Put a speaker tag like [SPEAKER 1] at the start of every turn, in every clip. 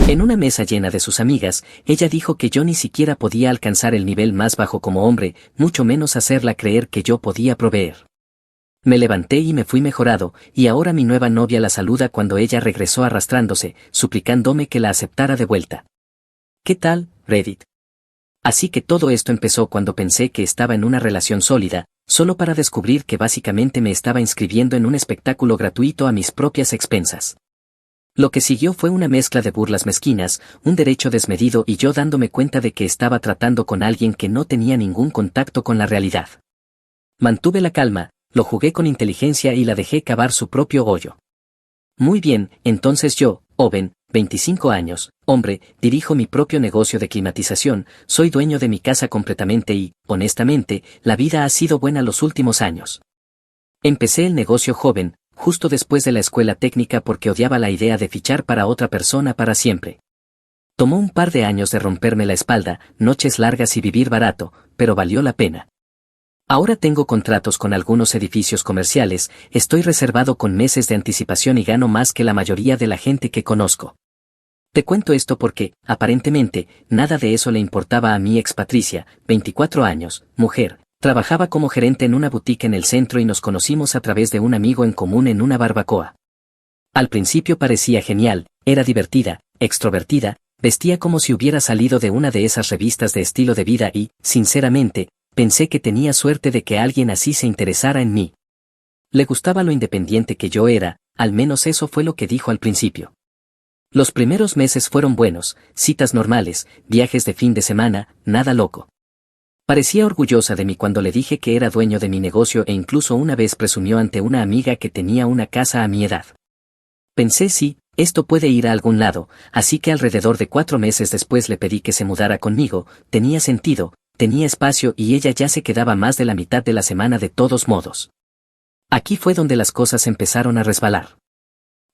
[SPEAKER 1] En una mesa llena de sus amigas, ella dijo que yo ni siquiera podía alcanzar el nivel más bajo como hombre, mucho menos hacerla creer que yo podía proveer. Me levanté y me fui mejorado, y ahora mi nueva novia la saluda cuando ella regresó arrastrándose, suplicándome que la aceptara de vuelta. ¿Qué tal, Reddit? Así que todo esto empezó cuando pensé que estaba en una relación sólida, solo para descubrir que básicamente me estaba inscribiendo en un espectáculo gratuito a mis propias expensas. Lo que siguió fue una mezcla de burlas mezquinas, un derecho desmedido y yo dándome cuenta de que estaba tratando con alguien que no tenía ningún contacto con la realidad. Mantuve la calma, lo jugué con inteligencia y la dejé cavar su propio hoyo. Muy bien, entonces yo, Owen, 25 años, hombre, dirijo mi propio negocio de climatización, soy dueño de mi casa completamente y, honestamente, la vida ha sido buena los últimos años. Empecé el negocio joven, justo después de la escuela técnica porque odiaba la idea de fichar para otra persona para siempre. Tomó un par de años de romperme la espalda, noches largas y vivir barato, pero valió la pena. Ahora tengo contratos con algunos edificios comerciales, estoy reservado con meses de anticipación y gano más que la mayoría de la gente que conozco. Te cuento esto porque, aparentemente, nada de eso le importaba a mi ex Patricia, 24 años, mujer. Trabajaba como gerente en una boutique en el centro y nos conocimos a través de un amigo en común en una barbacoa. Al principio parecía genial, era divertida, extrovertida, vestía como si hubiera salido de una de esas revistas de estilo de vida y, sinceramente, pensé que tenía suerte de que alguien así se interesara en mí. Le gustaba lo independiente que yo era, al menos eso fue lo que dijo al principio. Los primeros meses fueron buenos, citas normales, viajes de fin de semana, nada loco. Parecía orgullosa de mí cuando le dije que era dueño de mi negocio e incluso una vez presumió ante una amiga que tenía una casa a mi edad. Pensé sí, esto puede ir a algún lado, así que alrededor de 4 meses después le pedí que se mudara conmigo, tenía sentido, tenía espacio y ella ya se quedaba más de la mitad de la semana de todos modos. Aquí fue donde las cosas empezaron a resbalar.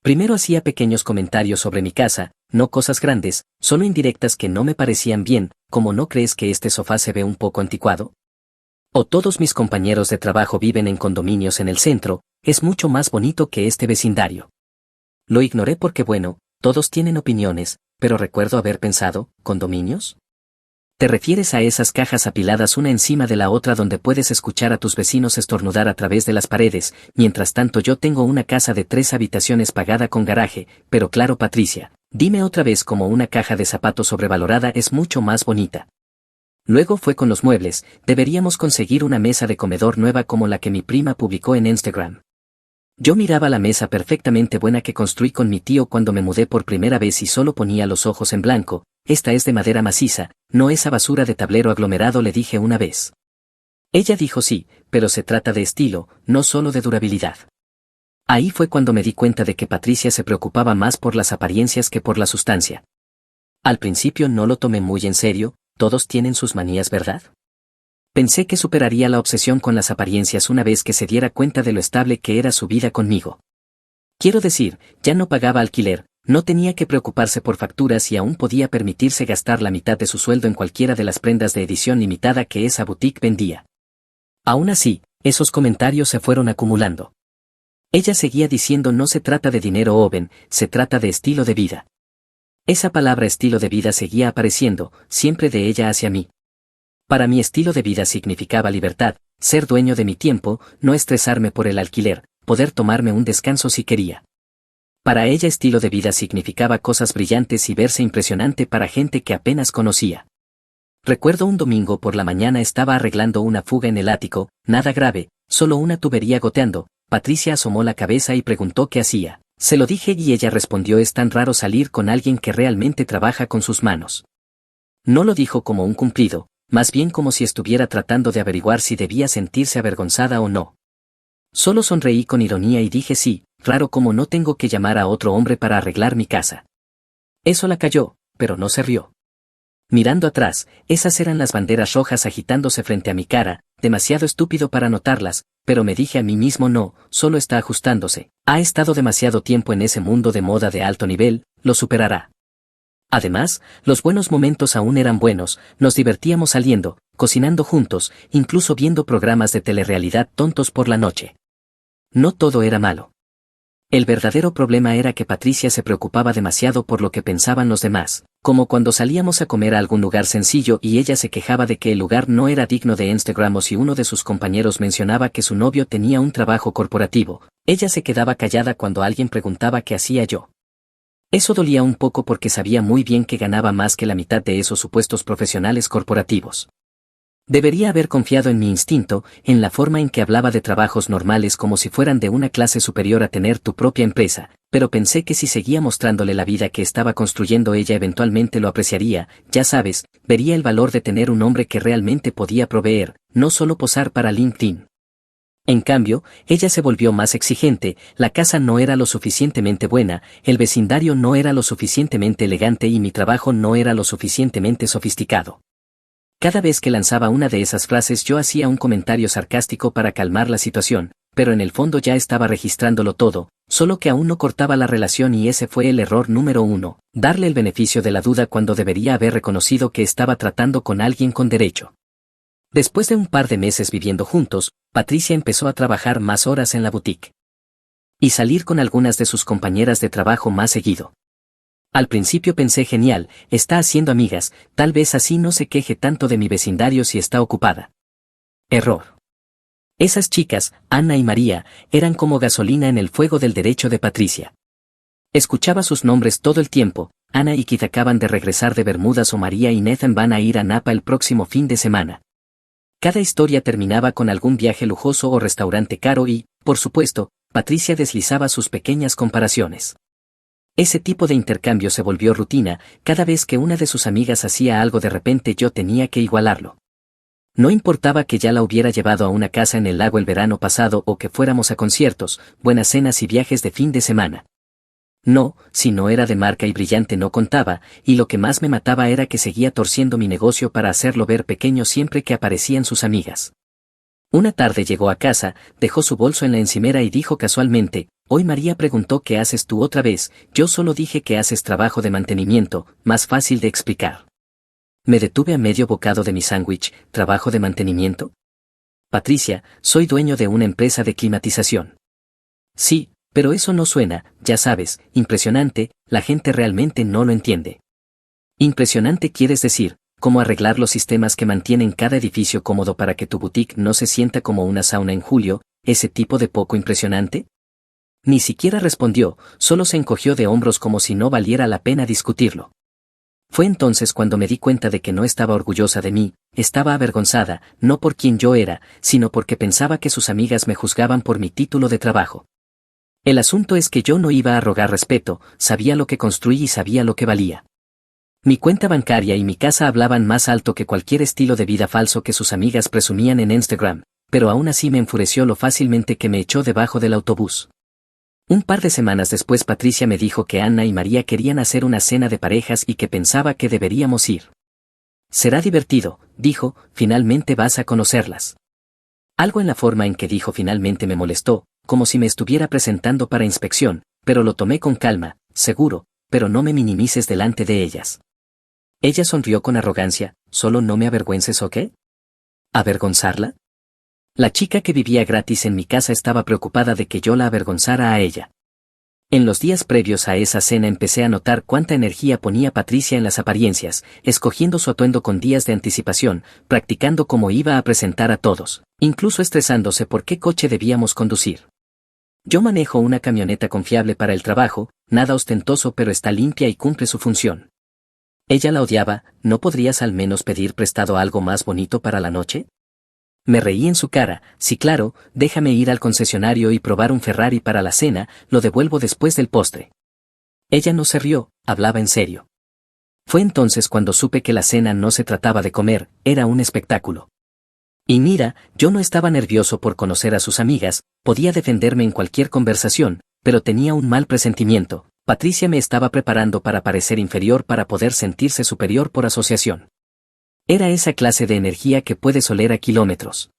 [SPEAKER 1] Primero hacía pequeños comentarios sobre mi casa, no cosas grandes, solo indirectas que no me parecían bien, como ¿no crees que este sofá se ve un poco anticuado? O todos mis compañeros de trabajo viven en condominios en el centro, es mucho más bonito que este vecindario. Lo ignoré porque bueno, todos tienen opiniones, pero recuerdo haber pensado, ¿condominios? ¿Te refieres a esas cajas apiladas una encima de la otra donde puedes escuchar a tus vecinos estornudar a través de las paredes? Mientras tanto yo tengo una casa de 3 habitaciones pagada con garaje, pero claro Patricia, dime otra vez cómo una caja de zapatos sobrevalorada es mucho más bonita. Luego fue con los muebles, deberíamos conseguir una mesa de comedor nueva como la que mi prima publicó en Instagram. Yo miraba la mesa perfectamente buena que construí con mi tío cuando me mudé por primera vez y solo ponía los ojos en blanco. Esta es de madera maciza, no esa basura de tablero aglomerado, le dije una vez. Ella dijo sí, pero se trata de estilo, no solo de durabilidad. Ahí fue cuando me di cuenta de que Patricia se preocupaba más por las apariencias que por la sustancia. Al principio no lo tomé muy en serio, todos tienen sus manías, ¿verdad? Pensé que superaría la obsesión con las apariencias una vez que se diera cuenta de lo estable que era su vida conmigo. Quiero decir, ya no pagaba alquiler, no tenía que preocuparse por facturas y aún podía permitirse gastar la mitad de su sueldo en cualquiera de las prendas de edición limitada que esa boutique vendía. Aún así, esos comentarios se fueron acumulando. Ella seguía diciendo no se trata de dinero Owen, se trata de estilo de vida. Esa palabra estilo de vida seguía apareciendo, siempre de ella hacia mí. Para mí estilo de vida significaba libertad, ser dueño de mi tiempo, no estresarme por el alquiler, poder tomarme un descanso si quería. Para ella estilo de vida significaba cosas brillantes y verse impresionante para gente que apenas conocía. Recuerdo un domingo por la mañana estaba arreglando una fuga en el ático, nada grave, solo una tubería goteando. Patricia asomó la cabeza y preguntó qué hacía. Se lo dije y ella respondió es tan raro salir con alguien que realmente trabaja con sus manos. No lo dijo como un cumplido, más bien como si estuviera tratando de averiguar si debía sentirse avergonzada o no. Solo sonreí con ironía y dije sí, raro como no tengo que llamar a otro hombre para arreglar mi casa. Eso la calló, pero no se rió. Mirando atrás, esas eran las banderas rojas agitándose frente a mi cara, demasiado estúpido para notarlas, pero me dije a mí mismo no, solo está ajustándose, ha estado demasiado tiempo en ese mundo de moda de alto nivel, lo superará. Además, los buenos momentos aún eran buenos, nos divertíamos saliendo, cocinando juntos, incluso viendo programas de telerrealidad tontos por la noche. No todo era malo. El verdadero problema era que Patricia se preocupaba demasiado por lo que pensaban los demás, como cuando salíamos a comer a algún lugar sencillo y ella se quejaba de que el lugar no era digno de Instagram, o si uno de sus compañeros mencionaba que su novio tenía un trabajo corporativo, ella se quedaba callada cuando alguien preguntaba qué hacía yo. Eso dolía un poco porque sabía muy bien que ganaba más que la mitad de esos supuestos profesionales corporativos. Debería haber confiado en mi instinto, en la forma en que hablaba de trabajos normales como si fueran de una clase superior a tener tu propia empresa, pero pensé que si seguía mostrándole la vida que estaba construyendo ella eventualmente lo apreciaría, ya sabes, vería el valor de tener un hombre que realmente podía proveer, no solo posar para LinkedIn. En cambio, ella se volvió más exigente, la casa no era lo suficientemente buena, el vecindario no era lo suficientemente elegante y mi trabajo no era lo suficientemente sofisticado. Cada vez que lanzaba una de esas frases yo hacía un comentario sarcástico para calmar la situación, pero en el fondo ya estaba registrándolo todo, solo que aún no cortaba la relación y ese fue el error número 1, darle el beneficio de la duda cuando debería haber reconocido que estaba tratando con alguien con derecho. Después de un par de meses viviendo juntos, Patricia empezó a trabajar más horas en la boutique. Y salir con algunas de sus compañeras de trabajo más seguido. Al principio pensé genial, está haciendo amigas, tal vez así no se queje tanto de mi vecindario si está ocupada. Error. Esas chicas, Ana y María, eran como gasolina en el fuego del derecho de Patricia. Escuchaba sus nombres todo el tiempo, Ana y Keith acaban de regresar de Bermudas o María y Nathan van a ir a Napa el próximo fin de semana. Cada historia terminaba con algún viaje lujoso o restaurante caro y, por supuesto, Patricia deslizaba sus pequeñas comparaciones. Ese tipo de intercambio se volvió rutina, cada vez que una de sus amigas hacía algo de repente yo tenía que igualarlo. No importaba que ya la hubiera llevado a una casa en el lago el verano pasado o que fuéramos a conciertos, buenas cenas y viajes de fin de semana. No, si no era de marca y brillante no contaba, y lo que más me mataba era que seguía torciendo mi negocio para hacerlo ver pequeño siempre que aparecían sus amigas. Una tarde llegó a casa, dejó su bolso en la encimera y dijo casualmente, hoy María preguntó qué haces tú otra vez, yo solo dije que haces trabajo de mantenimiento, más fácil de explicar. Me detuve a medio bocado de mi sándwich, ¿trabajo de mantenimiento? Patricia, soy dueño de una empresa de climatización. Sí, pero eso no suena, ya sabes, impresionante, la gente realmente no lo entiende. Impresionante quieres decir, ¿cómo arreglar los sistemas que mantienen cada edificio cómodo para que tu boutique no se sienta como una sauna en julio, ese tipo de poco impresionante? Ni siquiera respondió, solo se encogió de hombros como si no valiera la pena discutirlo. Fue entonces cuando me di cuenta de que no estaba orgullosa de mí, estaba avergonzada, no por quien yo era, sino porque pensaba que sus amigas me juzgaban por mi título de trabajo. El asunto es que yo no iba a rogar respeto, sabía lo que construí y sabía lo que valía. Mi cuenta bancaria y mi casa hablaban más alto que cualquier estilo de vida falso que sus amigas presumían en Instagram, pero aún así me enfureció lo fácilmente que me echó debajo del autobús. Un par de semanas después Patricia me dijo que Ana y María querían hacer una cena de parejas y que pensaba que deberíamos ir. Será divertido, dijo, finalmente vas a conocerlas. Algo en la forma en que dijo finalmente me molestó, como si me estuviera presentando para inspección, pero lo tomé con calma, seguro, pero no me minimices delante de ellas. Ella sonrió con arrogancia, ¿solo no me avergüences o qué? ¿Avergonzarla? La chica que vivía gratis en mi casa estaba preocupada de que yo la avergonzara a ella. En los días previos a esa cena empecé a notar cuánta energía ponía Patricia en las apariencias, escogiendo su atuendo con días de anticipación, practicando cómo iba a presentar a todos, incluso estresándose por qué coche debíamos conducir. Yo manejo una camioneta confiable para el trabajo, nada ostentoso pero está limpia y cumple su función. Ella la odiaba, ¿no podrías al menos pedir prestado algo más bonito para la noche? Me reí en su cara, sí claro, déjame ir al concesionario y probar un Ferrari para la cena, lo devuelvo después del postre. Ella no se rió, hablaba en serio. Fue entonces cuando supe que la cena no se trataba de comer, era un espectáculo. Y mira, yo no estaba nervioso por conocer a sus amigas, podía defenderme en cualquier conversación, pero tenía un mal presentimiento. Patricia me estaba preparando para parecer inferior para poder sentirse superior por asociación. Era esa clase de energía que puedes oler a kilómetros.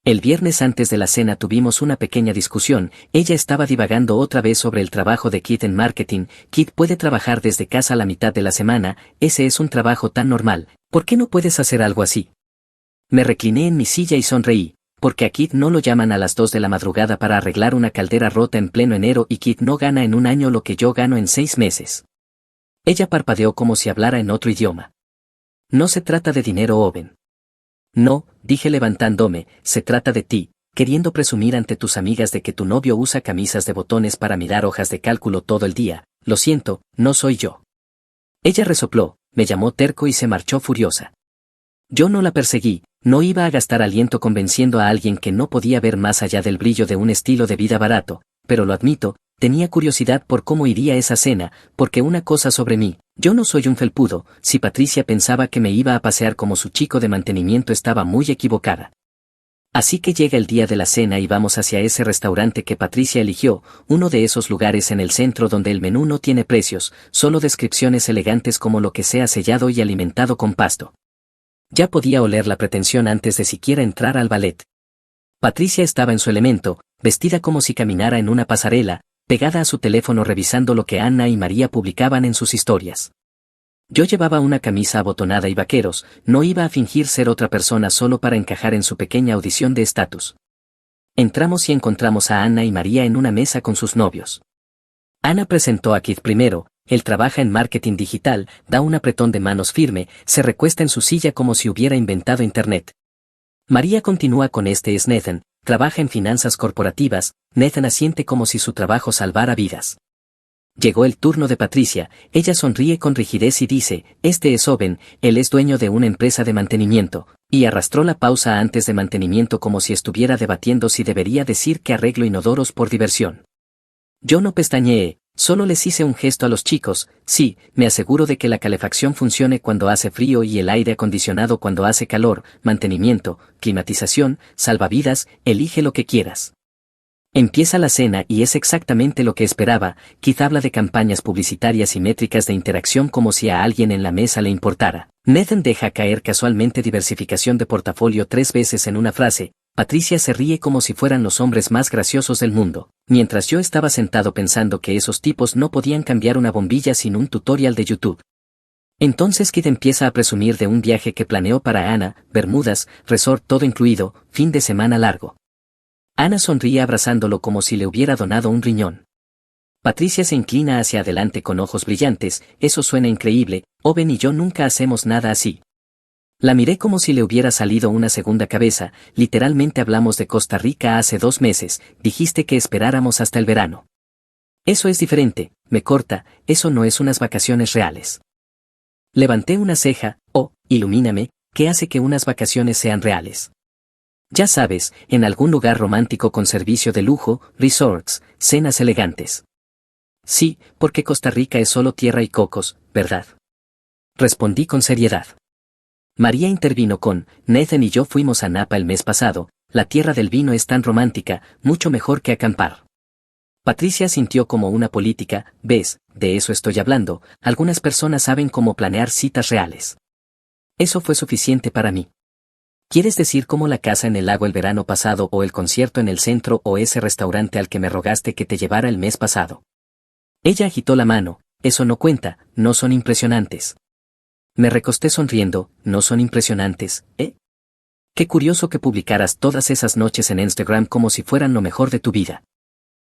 [SPEAKER 1] El viernes antes de la cena tuvimos una pequeña discusión, ella estaba divagando otra vez sobre el trabajo de Keith en marketing, Keith puede trabajar desde casa la mitad de la semana, ese es un trabajo tan normal, ¿por qué no puedes hacer algo así? Me recliné en mi silla y sonreí, Porque a Kid no lo llaman a las 2 de la madrugada para arreglar una caldera rota en pleno enero y Kid no gana en un año lo que yo gano en 6 meses. Ella parpadeó como si hablara en otro idioma. No se trata de dinero, Owen. No, dije levantándome, se trata de ti, queriendo presumir ante tus amigas de que tu novio usa camisas de botones para mirar hojas de cálculo todo el día. Lo siento, no soy yo. Ella resopló, me llamó terco y se marchó furiosa. Yo no la perseguí, no iba a gastar aliento convenciendo a alguien que no podía ver más allá del brillo de un estilo de vida barato, pero lo admito, tenía curiosidad por cómo iría esa cena, porque una cosa sobre mí, yo no soy un felpudo, si Patricia pensaba que me iba a pasear como su chico de mantenimiento estaba muy equivocada. Así que llega el día de la cena y vamos hacia ese restaurante que Patricia eligió, uno de esos lugares en el centro donde el menú no tiene precios, solo descripciones elegantes como lo que sea sellado y alimentado con pasto. Ya podía oler la pretensión antes de siquiera entrar al ballet. Patricia estaba en su elemento, vestida como si caminara en una pasarela, pegada a su teléfono revisando lo que Ana y María publicaban en sus historias. Yo llevaba una camisa abotonada y vaqueros, no iba a fingir ser otra persona solo para encajar en su pequeña audición de estatus. Entramos y encontramos a Ana y María en una mesa con sus novios. Ana presentó a Kid primero, él trabaja en marketing digital, da un apretón de manos firme, se recuesta en su silla como si hubiera inventado Internet. María continúa con este es Nathan, trabaja en finanzas corporativas, Nathan asiente como si su trabajo salvara vidas. Llegó el turno de Patricia, ella sonríe con rigidez y dice, este es Owen, él es dueño de una empresa de mantenimiento, y arrastró la pausa antes de mantenimiento como si estuviera debatiendo si debería decir que arreglo inodoros por diversión. Yo no pestañeé, solo les hice un gesto a los chicos, sí, me aseguro de que la calefacción funcione cuando hace frío y el aire acondicionado cuando hace calor, mantenimiento, climatización, salvavidas, elige lo que quieras. Empieza la cena y es exactamente lo que esperaba, Keith habla de campañas publicitarias y métricas de interacción como si a alguien en la mesa le importara. Nathan deja caer casualmente diversificación de portafolio 3 veces en una frase, Patricia se ríe como si fueran los hombres más graciosos del mundo, mientras yo estaba sentado pensando que esos tipos no podían cambiar una bombilla sin un tutorial de YouTube. Entonces Kid empieza a presumir de un viaje que planeó para Ana, Bermudas, resort todo incluido, fin de semana largo. Ana sonríe abrazándolo como si le hubiera donado un riñón. Patricia se inclina hacia adelante con ojos brillantes, eso suena increíble, Owen y yo nunca hacemos nada así. La miré como si le hubiera salido una segunda cabeza, literalmente hablamos de Costa Rica hace 2 meses, dijiste que esperáramos hasta el verano. Eso es diferente, me corta, eso no es unas vacaciones reales. Levanté una ceja, ilumíname, ¿qué hace que unas vacaciones sean reales? Ya sabes, en algún lugar romántico con servicio de lujo, resorts, cenas elegantes. Sí, porque Costa Rica es solo tierra y cocos, ¿verdad? Respondí con seriedad. María intervino con, Nathan y yo fuimos a Napa el mes pasado, la tierra del vino es tan romántica, mucho mejor que acampar. Patricia sintió como una política, ves, de eso estoy hablando, algunas personas saben cómo planear citas reales. Eso fue suficiente para mí. ¿Quieres decir como la casa en el lago el verano pasado o el concierto en el centro o ese restaurante al que me rogaste que te llevara el mes pasado? Ella agitó la mano, eso no cuenta, no son impresionantes. Me recosté sonriendo, no son impresionantes, ¿eh? Qué curioso que publicaras todas esas noches en Instagram como si fueran lo mejor de tu vida.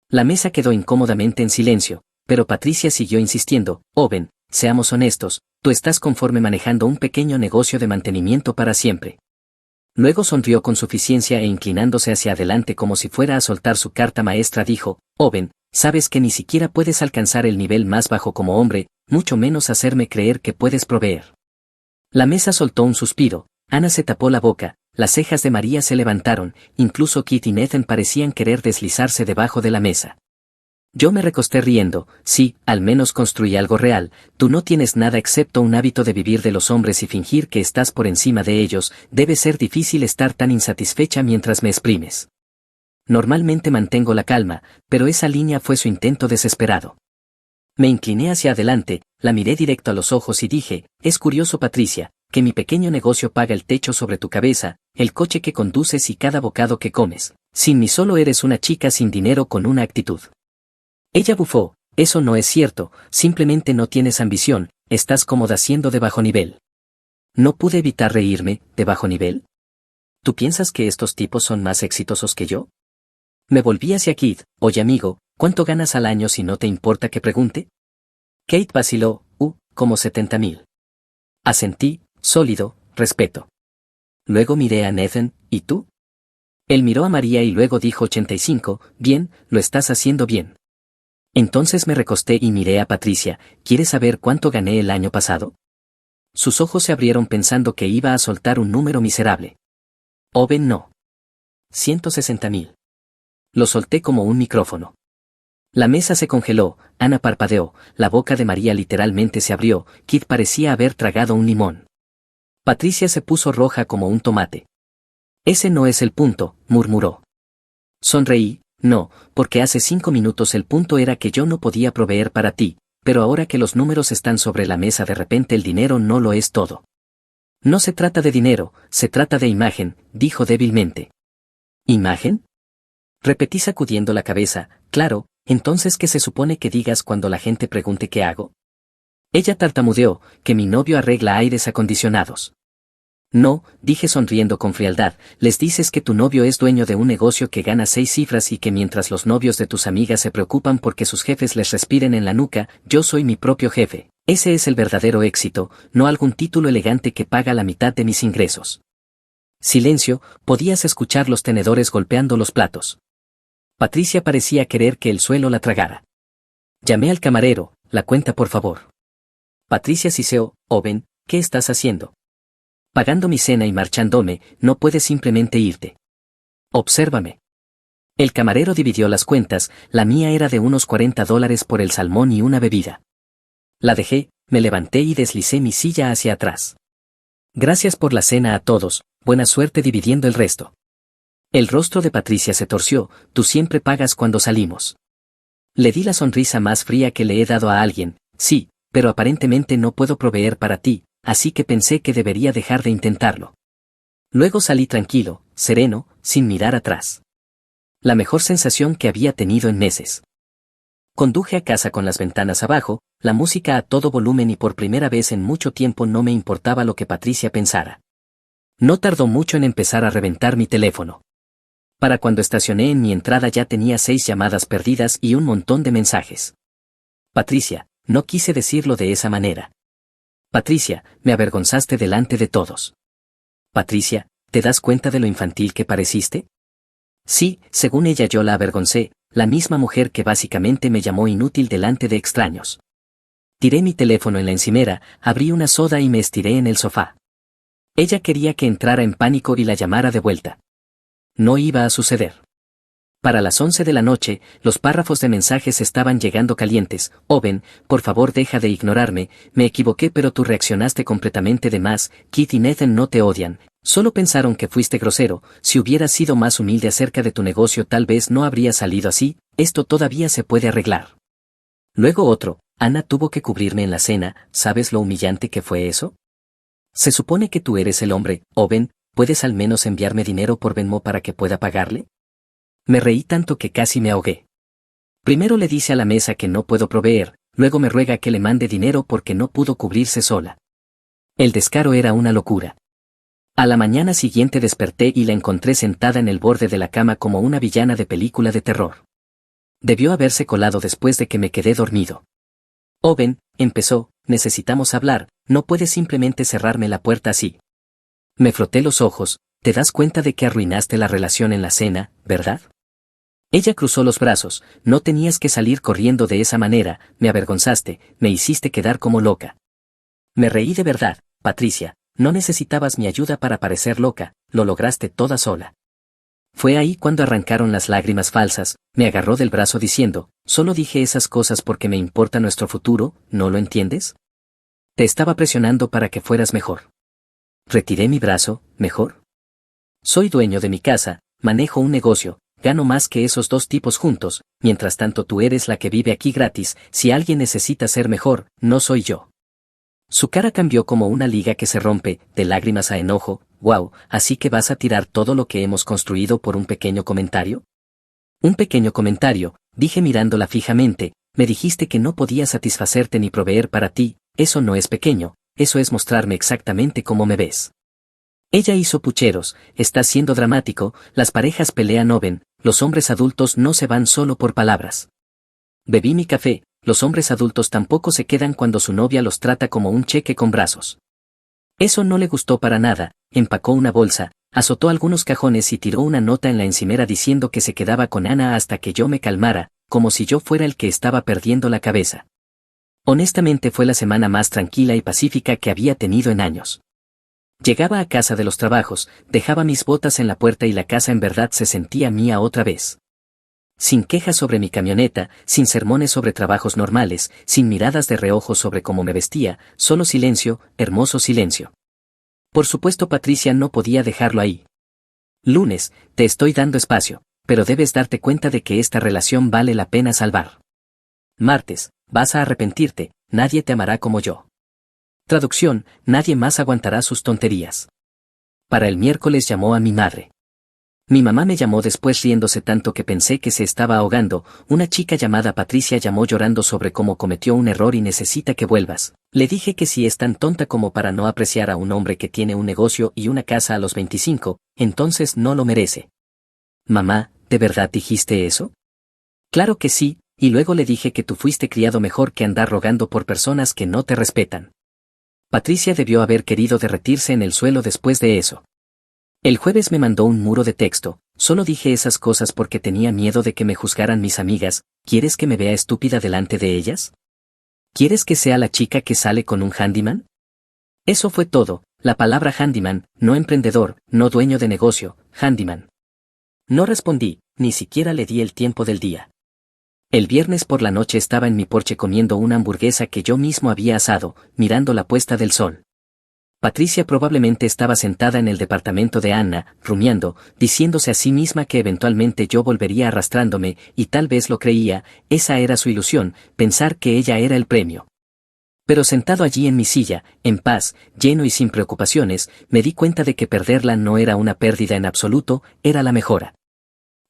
[SPEAKER 1] La mesa quedó incómodamente en silencio, pero Patricia siguió insistiendo, Owen, seamos honestos, tú estás conforme manejando un pequeño negocio de mantenimiento para siempre. Luego sonrió con suficiencia e inclinándose hacia adelante como si fuera a soltar su carta maestra dijo, Owen, sabes que ni siquiera puedes alcanzar el nivel más bajo como hombre, mucho menos hacerme creer que puedes proveer. La mesa soltó un suspiro, Ana se tapó la boca, las cejas de María se levantaron, incluso Kit y Nathan parecían querer deslizarse debajo de la mesa. Yo me recosté riendo, sí, al menos construí algo real, tú no tienes nada excepto un hábito de vivir de los hombres y fingir que estás por encima de ellos, debe ser difícil estar tan insatisfecha mientras me exprimes. Normalmente mantengo la calma, pero esa línea fue su intento desesperado. Me incliné hacia adelante, la miré directo a los ojos y dije, es curioso Patricia, que mi pequeño negocio paga el techo sobre tu cabeza, el coche que conduces y cada bocado que comes, sin mí solo eres una chica sin dinero con una actitud. Ella bufó, eso no es cierto, simplemente no tienes ambición, estás cómoda siendo de bajo nivel. No pude evitar reírme, ¿de bajo nivel? ¿Tú piensas que estos tipos son más exitosos que yo? Me volví hacia Keith. Oye amigo, ¿cuánto ganas al año si no te importa que pregunte? Kate vaciló, como 70,000. Asentí, sólido, respeto. Luego miré a Nathan, ¿y tú? Él miró a María y luego dijo 85, bien, lo estás haciendo bien. Entonces me recosté y miré a Patricia, ¿quieres saber cuánto gané el año pasado? Sus ojos se abrieron pensando que iba a soltar un número miserable. Owen no. 160,000. Lo solté como un micrófono. La mesa se congeló, Ana parpadeó, la boca de María literalmente se abrió, Kit parecía haber tragado un limón. Patricia se puso roja como un tomate. Ese no es el punto, murmuró. Sonreí, no, porque hace 5 minutos el punto era que yo no podía proveer para ti, pero ahora que los números están sobre la mesa de repente el dinero no lo es todo. No se trata de dinero, se trata de imagen, dijo débilmente. ¿Imagen? Repetí sacudiendo la cabeza, claro, entonces ¿qué se supone que digas cuando la gente pregunte qué hago? Ella tartamudeó, que mi novio arregla aires acondicionados. No, dije sonriendo con frialdad, les dices que tu novio es dueño de un negocio que gana 6 cifras y que mientras los novios de tus amigas se preocupan porque sus jefes les respiren en la nuca, yo soy mi propio jefe. Ese es el verdadero éxito, no algún título elegante que paga la mitad de mis ingresos. Silencio, podías escuchar los tenedores golpeando los platos. Patricia parecía querer que el suelo la tragara. Llamé al camarero, la cuenta por favor. Patricia siseó, Owen, ¿qué estás haciendo? Pagando mi cena y marchándome, no puedes simplemente irte. Obsérvame. El camarero dividió las cuentas, la mía era de unos $40 por el salmón y una bebida. La dejé, me levanté y deslicé mi silla hacia atrás. Gracias por la cena a todos, buena suerte dividiendo el resto. El rostro de Patricia se torció, tú siempre pagas cuando salimos. Le di la sonrisa más fría que le he dado a alguien, sí, pero aparentemente no puedo proveer para ti, así que pensé que debería dejar de intentarlo. Luego salí tranquilo, sereno, sin mirar atrás. La mejor sensación que había tenido en meses. Conduje a casa con las ventanas abajo, la música a todo volumen y por primera vez en mucho tiempo no me importaba lo que Patricia pensara. No tardó mucho en empezar a reventar mi teléfono. Para cuando estacioné en mi entrada ya tenía 6 llamadas perdidas y un montón de mensajes. Patricia, no quise decirlo de esa manera. Patricia, me avergonzaste delante de todos. Patricia, ¿te das cuenta de lo infantil que pareciste? Sí, según ella yo la avergoncé, la misma mujer que básicamente me llamó inútil delante de extraños. Tiré mi teléfono en la encimera, abrí una soda y me estiré en el sofá. Ella quería que entrara en pánico y la llamara de vuelta. No iba a suceder. Para las 11 de la noche, los párrafos de mensajes estaban llegando calientes. Owen, por favor deja de ignorarme, me equivoqué pero tú reaccionaste completamente de más, Keith y Nathan no te odian, solo pensaron que fuiste grosero, si hubieras sido más humilde acerca de tu negocio tal vez no habría salido así, esto todavía se puede arreglar. Luego otro, Ana tuvo que cubrirme en la cena, ¿sabes lo humillante que fue eso? Se supone que tú eres el hombre, Owen, ¿puedes al menos enviarme dinero por Venmo para que pueda pagarle? Me reí tanto que casi me ahogué. Primero le dice a la mesa que no puedo proveer, luego me ruega que le mande dinero porque no pudo cubrirse sola. El descaro era una locura. A la mañana siguiente desperté y la encontré sentada en el borde de la cama como una villana de película de terror. Debió haberse colado después de que me quedé dormido. Owen, empezó, necesitamos hablar, no puedes simplemente cerrarme la puerta así. Me froté los ojos, ¿te das cuenta de que arruinaste la relación en la cena, verdad? Ella cruzó los brazos, no tenías que salir corriendo de esa manera, me avergonzaste, me hiciste quedar como loca. Me reí de verdad, Patricia, no necesitabas mi ayuda para parecer loca, lo lograste toda sola. Fue ahí cuando arrancaron las lágrimas falsas, me agarró del brazo diciendo, solo dije esas cosas porque me importa nuestro futuro, ¿no lo entiendes? Te estaba presionando para que fueras mejor. Retiré mi brazo, ¿mejor? Soy dueño de mi casa, manejo un negocio, gano más que esos 2 tipos juntos, mientras tanto tú eres la que vive aquí gratis, si alguien necesita ser mejor, no soy yo. Su cara cambió como una liga que se rompe, de lágrimas a enojo, wow, ¿así que vas a tirar todo lo que hemos construido por un pequeño comentario? Un pequeño comentario, dije mirándola fijamente, me dijiste que no podía satisfacerte ni proveer para ti, eso no es pequeño, eso es mostrarme exactamente cómo me ves. Ella hizo pucheros, está siendo dramático, las parejas pelean o ven, los hombres adultos no se van solo por palabras. Bebí mi café, los hombres adultos tampoco se quedan cuando su novia los trata como un cheque con brazos. Eso no le gustó para nada, empacó una bolsa, azotó algunos cajones y tiró una nota en la encimera diciendo que se quedaba con Ana hasta que yo me calmara, como si yo fuera el que estaba perdiendo la cabeza. Honestamente fue la semana más tranquila y pacífica que había tenido en años. Llegaba a casa de los trabajos, dejaba mis botas en la puerta y la casa en verdad se sentía mía otra vez. Sin quejas sobre mi camioneta, sin sermones sobre trabajos normales, sin miradas de reojo sobre cómo me vestía, solo silencio, hermoso silencio. Por supuesto Patricia no podía dejarlo ahí. Lunes, te estoy dando espacio, pero debes darte cuenta de que esta relación vale la pena salvar. Martes, vas a arrepentirte, nadie te amará como yo. Traducción, nadie más aguantará sus tonterías. Para el miércoles llamó a mi madre. Mi mamá me llamó después riéndose tanto que pensé que se estaba ahogando, una chica llamada Patricia llamó llorando sobre cómo cometió un error y necesita que vuelvas. Le dije que si es tan tonta como para no apreciar a un hombre que tiene un negocio y una casa a los 25, entonces no lo merece. Mamá, ¿de verdad dijiste eso? Claro que sí, y luego le dije que tú fuiste criado mejor que andar rogando por personas que no te respetan. Patricia debió haber querido derretirse en el suelo después de eso. El jueves me mandó un muro de texto, solo dije esas cosas porque tenía miedo de que me juzgaran mis amigas. ¿Quieres que me vea estúpida delante de ellas? ¿Quieres que sea la chica que sale con un handyman? Eso fue todo, la palabra handyman, no emprendedor, no dueño de negocio, handyman. No respondí, ni siquiera le di el tiempo del día. El viernes por la noche estaba en mi porche comiendo una hamburguesa que yo mismo había asado, mirando la puesta del sol. Patricia probablemente estaba sentada en el departamento de Anna, rumiando, diciéndose a sí misma que eventualmente yo volvería arrastrándome, y tal vez lo creía, esa era su ilusión, pensar que ella era el premio. Pero sentado allí en mi silla, en paz, lleno y sin preocupaciones, me di cuenta de que perderla no era una pérdida en absoluto, era la mejora.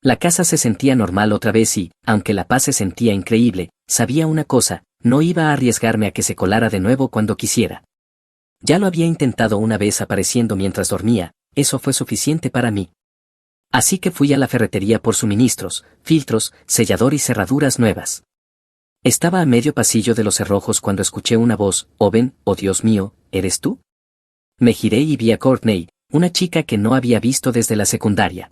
[SPEAKER 1] La casa se sentía normal otra vez y, aunque la paz se sentía increíble, sabía una cosa, no iba a arriesgarme a que se colara de nuevo cuando quisiera. Ya lo había intentado una vez apareciendo mientras dormía, eso fue suficiente para mí. Así que fui a la ferretería por suministros, filtros, sellador y cerraduras nuevas. Estaba a medio pasillo de los cerrojos cuando escuché una voz, Owen, oh Dios mío, ¿eres tú? Me giré y vi a Courtney, una chica que no había visto desde la secundaria.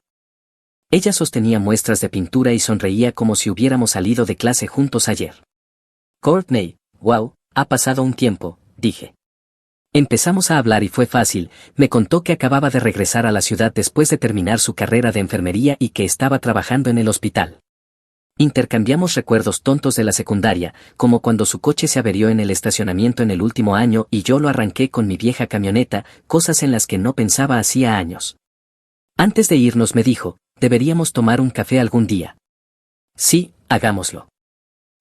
[SPEAKER 1] Ella sostenía muestras de pintura y sonreía como si hubiéramos salido de clase juntos ayer. Courtney, wow, ha pasado un tiempo, dije. Empezamos a hablar y fue fácil, me contó que acababa de regresar a la ciudad después de terminar su carrera de enfermería y que estaba trabajando en el hospital. Intercambiamos recuerdos tontos de la secundaria, como cuando su coche se averió en el estacionamiento en el último año y yo lo arranqué con mi vieja camioneta, cosas en las que no pensaba hacía años. Antes de irnos me dijo, deberíamos tomar un café algún día. Sí, hagámoslo.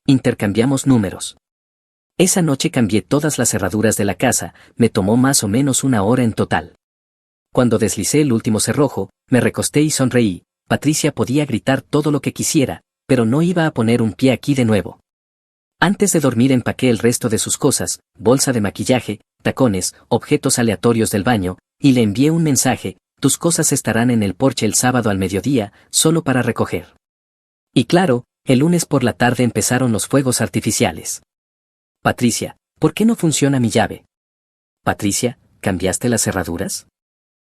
[SPEAKER 1] Intercambiamos números. Esa noche cambié todas las cerraduras de la casa, me tomó más o menos una hora en total. Cuando deslicé el último cerrojo, me recosté y sonreí. Patricia podía gritar todo lo que quisiera, pero no iba a poner un pie aquí de nuevo. Antes de dormir empaqué el resto de sus cosas, bolsa de maquillaje, tacones, objetos aleatorios del baño, y le envié un mensaje, tus cosas estarán en el porche el sábado al mediodía, solo para recoger. Y claro, el lunes por la tarde empezaron los fuegos artificiales. Patricia, ¿por qué no funciona mi llave? Patricia, ¿cambiaste las cerraduras?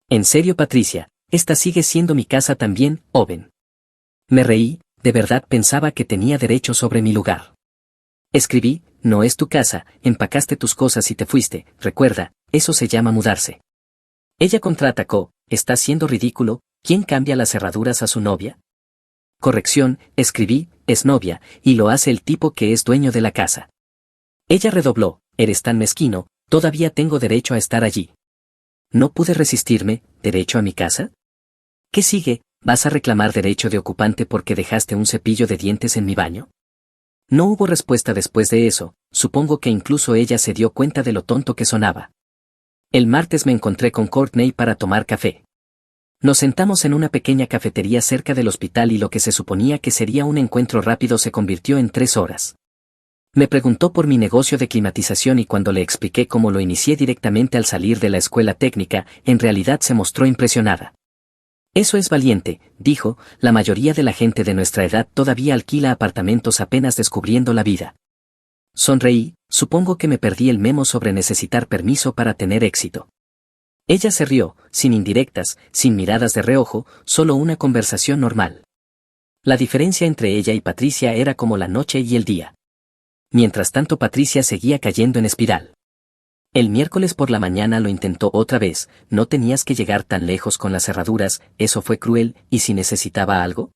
[SPEAKER 1] En serio Patricia, esta sigue siendo mi casa también, Owen. Me reí, de verdad pensaba que tenía derecho sobre mi lugar. Escribí, no es tu casa, empacaste tus cosas y te fuiste, recuerda, eso se llama mudarse. Ella contraatacó, ¿estás siendo ridículo? ¿Quién cambia las cerraduras a su novia? Corrección, escribí, es novia, y lo hace el tipo que es dueño de la casa. Ella redobló, eres tan mezquino, todavía tengo derecho a estar allí. No pude resistirme, ¿derecho a mi casa? ¿Qué sigue? ¿Vas a reclamar derecho de ocupante porque dejaste un cepillo de dientes en mi baño? No hubo respuesta después de eso, supongo que incluso ella se dio cuenta de lo tonto que sonaba. El martes me encontré con Courtney para tomar café. Nos sentamos en una pequeña cafetería cerca del hospital y lo que se suponía que sería un encuentro rápido se convirtió en 3 horas. Me preguntó por mi negocio de climatización y cuando le expliqué cómo lo inicié directamente al salir de la escuela técnica, en realidad se mostró impresionada. Eso es valiente, dijo, la mayoría de la gente de nuestra edad todavía alquila apartamentos apenas descubriendo la vida. Sonreí, supongo que me perdí el memo sobre necesitar permiso para tener éxito. Ella se rió, sin indirectas, sin miradas de reojo, solo una conversación normal. La diferencia entre ella y Patricia era como la noche y el día. Mientras tanto Patricia seguía cayendo en espiral. El miércoles por la mañana lo intentó otra vez, no tenías que llegar tan lejos con las cerraduras, eso fue cruel, ¿y si necesitaba algo?